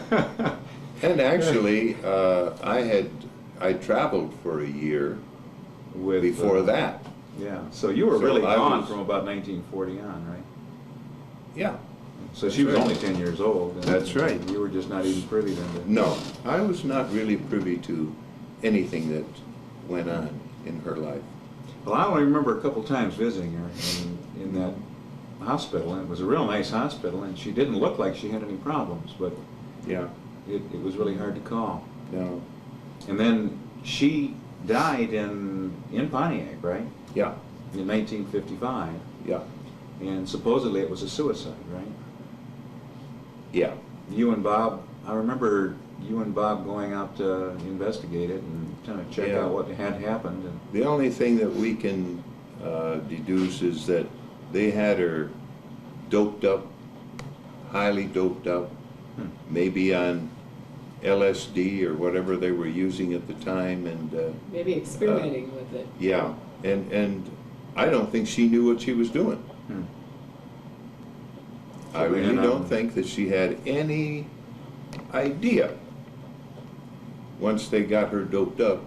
And actually, I traveled for a year With, before that. Yeah. So you were So really I gone was- from about 1940 on, right? Yeah. So she was right. only 10 years old. And That's right. You were just not even privy then to... No, I was not really privy to anything that went on in her life. Well, I only remember a couple times visiting her in that hospital, and it was a real nice hospital, and she didn't look like she had any problems, but Yeah. it was really hard to call. No. And then she died in Pontiac, right? Yeah. In 1955, Yeah. and supposedly it was a suicide, right? Yeah. You and Bob, I remember you and Bob going out to investigate it and kind of check Yeah. out what had happened. And The only thing that we can deduce is that they had her doped up, highly doped up, maybe on LSD or whatever they were using at the time, and Maybe experimenting with it. yeah, and I don't think she knew what she was doing. I really And, don't think that she had any idea, once they got her doped up,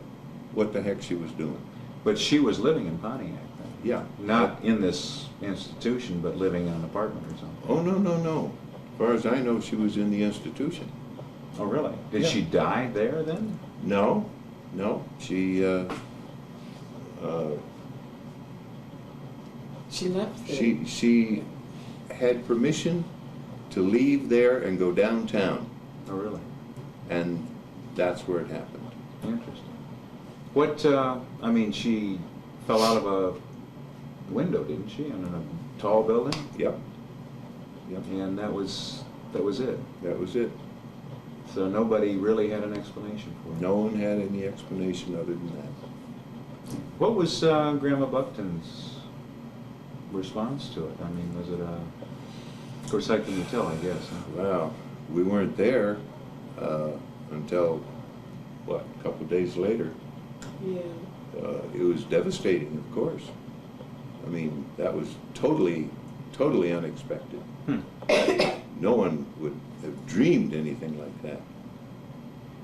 what the heck she was doing. But she was living in Pontiac then? Yeah. Not in this institution, but living in an apartment or something? Oh, no, no, no. As far as I know, she was in the institution. Oh, really? Did Yeah. she die there then? No, no, She left there. she had permission to leave there and go downtown, Oh, really? and that's where it happened. Interesting. What, I mean, she fell out of a window, didn't she, in a tall building? Yep, yep, And that was it. that was it. So nobody really had an explanation for it. No one had any explanation other than that. What was Grandma Buckton's response to it? I mean, was it of course, how can you tell, I guess, huh? Well, we weren't there until, what, a couple of days later. Yeah. It was devastating, of course. I mean, that was totally, totally unexpected. No one would have dreamed anything like that.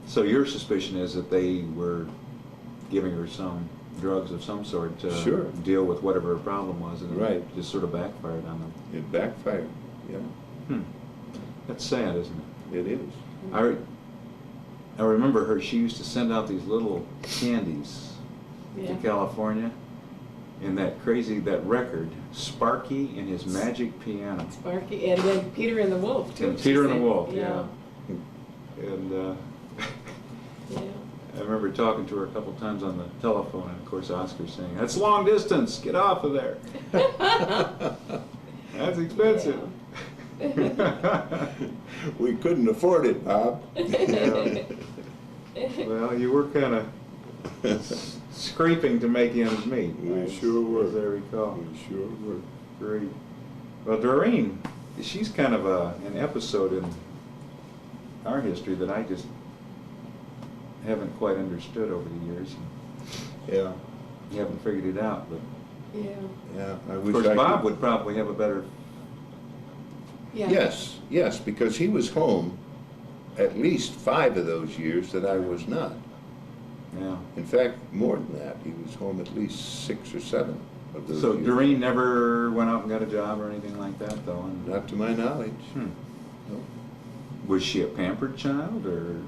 So your suspicion is that they were giving her some drugs of some sort to Sure. deal with whatever her problem was, and Right. it just sort of backfired on them. It backfired, yeah, That's sad, isn't it? it is. I remember her, she used to send out these little candies Yeah. to California, and that record, Sparky and His Magic Piano. Sparky, and then Peter and the Wolf, too. And she Peter and the said. Wolf, Yeah. And Yeah. I remember talking to her a couple times on the telephone, and of course Oscar saying, "That's long distance, get off of there." That's expensive. We couldn't afford it, Bob. Yeah. Well, you were kind of scraping to make ends meet. We sure were. As I recall. We sure were. Great. Well, Doreen, she's kind of an episode in our history that I just haven't quite understood over the years. Yeah, You haven't figured it out, but Yeah. yeah. I of wish course I Bob could. would probably have a better. Yeah. Yes, yes, because he was home at least 5 of those years that I was not. Yeah. In fact, more than that. He was home at least 6 or 7 of those So years. Doreen never went out and got a job or anything like that, though. And, Not to my knowledge. No. Was she a pampered child, or did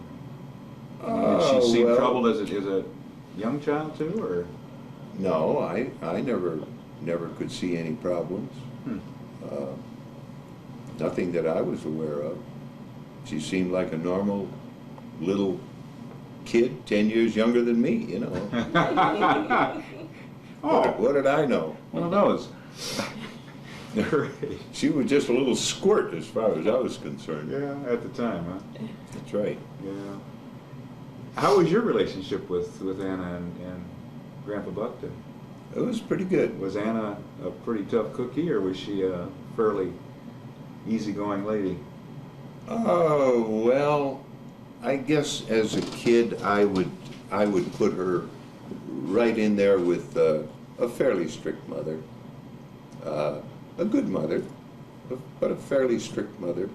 Oh, she seem well, troubled as a young child too, or? No, I never could see any problems. Hmm. Nothing that I was aware of. She seemed like a normal little kid, 10 years younger than me, you know. Oh, What did I know? one of those. Great. She was just a little squirt as far as I was concerned. Yeah, at the time, huh? That's right. Yeah. How was your relationship with Anna and Grandpa Buckton? It was pretty good. Was Anna a pretty tough cookie, or was she a fairly easygoing lady? Oh, well, I guess as a kid I would put her right in there with a fairly strict mother. A good mother, but a fairly strict mother.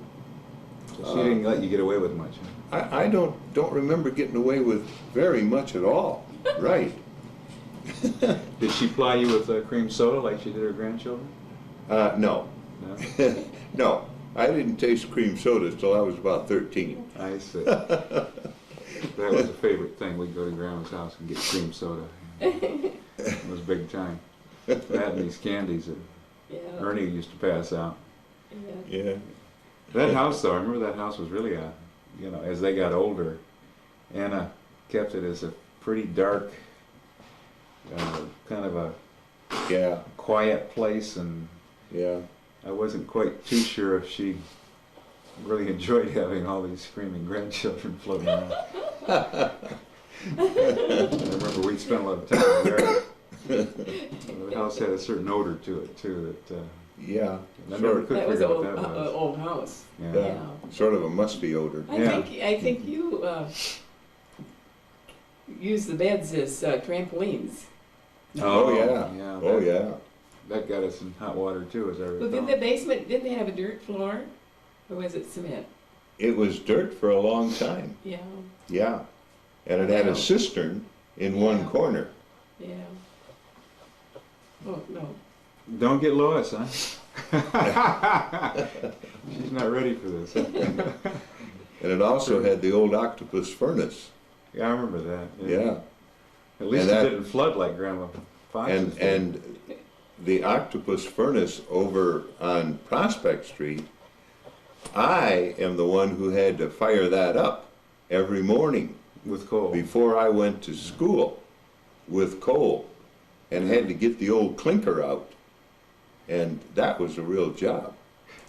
So she didn't let you get away with much, huh? I don't remember getting away with very much at all. Right. Did she ply you with cream soda like she did her grandchildren? No. No? No. I didn't taste cream sodas till I was about 13. I see. That was a favorite thing. We'd go to Grandma's house and get cream soda. It was big time. That and these candies that Yeah. Ernie used to pass out. Yeah. Yeah. That house, though, I remember that house was really as they got older, Anna kept it as a pretty dark, kind of a Yeah. quiet place, and Yeah. I wasn't quite too sure if she really enjoyed having all these screaming grandchildren floating around. I remember we'd spent a lot of time there. The house had a certain odor to it, too, that Yeah. I never could That was figure an out what that was. old house. Yeah. Yeah. Sort of a musty odor. Yeah. I think you use the beds as trampolines. Oh, yeah. Yeah, Oh, that, yeah. that got us in hot water, too, as I Well, recall. didn't the basement, didn't they have a dirt floor? Or was it cement? It was dirt for a long time. Yeah, Yeah. And it had Wow. a cistern in one Yeah. corner. yeah. Oh, no. Don't get Lois, huh? She's not ready for this. And it also had the old octopus furnace. Yeah, I remember that. Yeah. At least And it that- didn't flood like Grandma Fox's. And the octopus furnace over on Prospect Street, I am the one who had to fire that up every morning with coal. before I went to school with coal, and had to get the old clinker out. And that was a real job.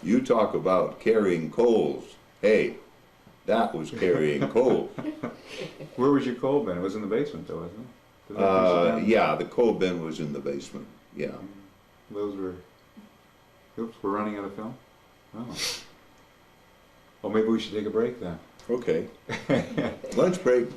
You talk about carrying coals. Hey, that was carrying coal. Where was your coal bin? It was in the basement, though, wasn't it? Did that piece down? Yeah, the coal bin was in the basement. Yeah. Those were. Oops, we're running out of film? Oh. Well, maybe we should take a break then. Okay. Lunch break.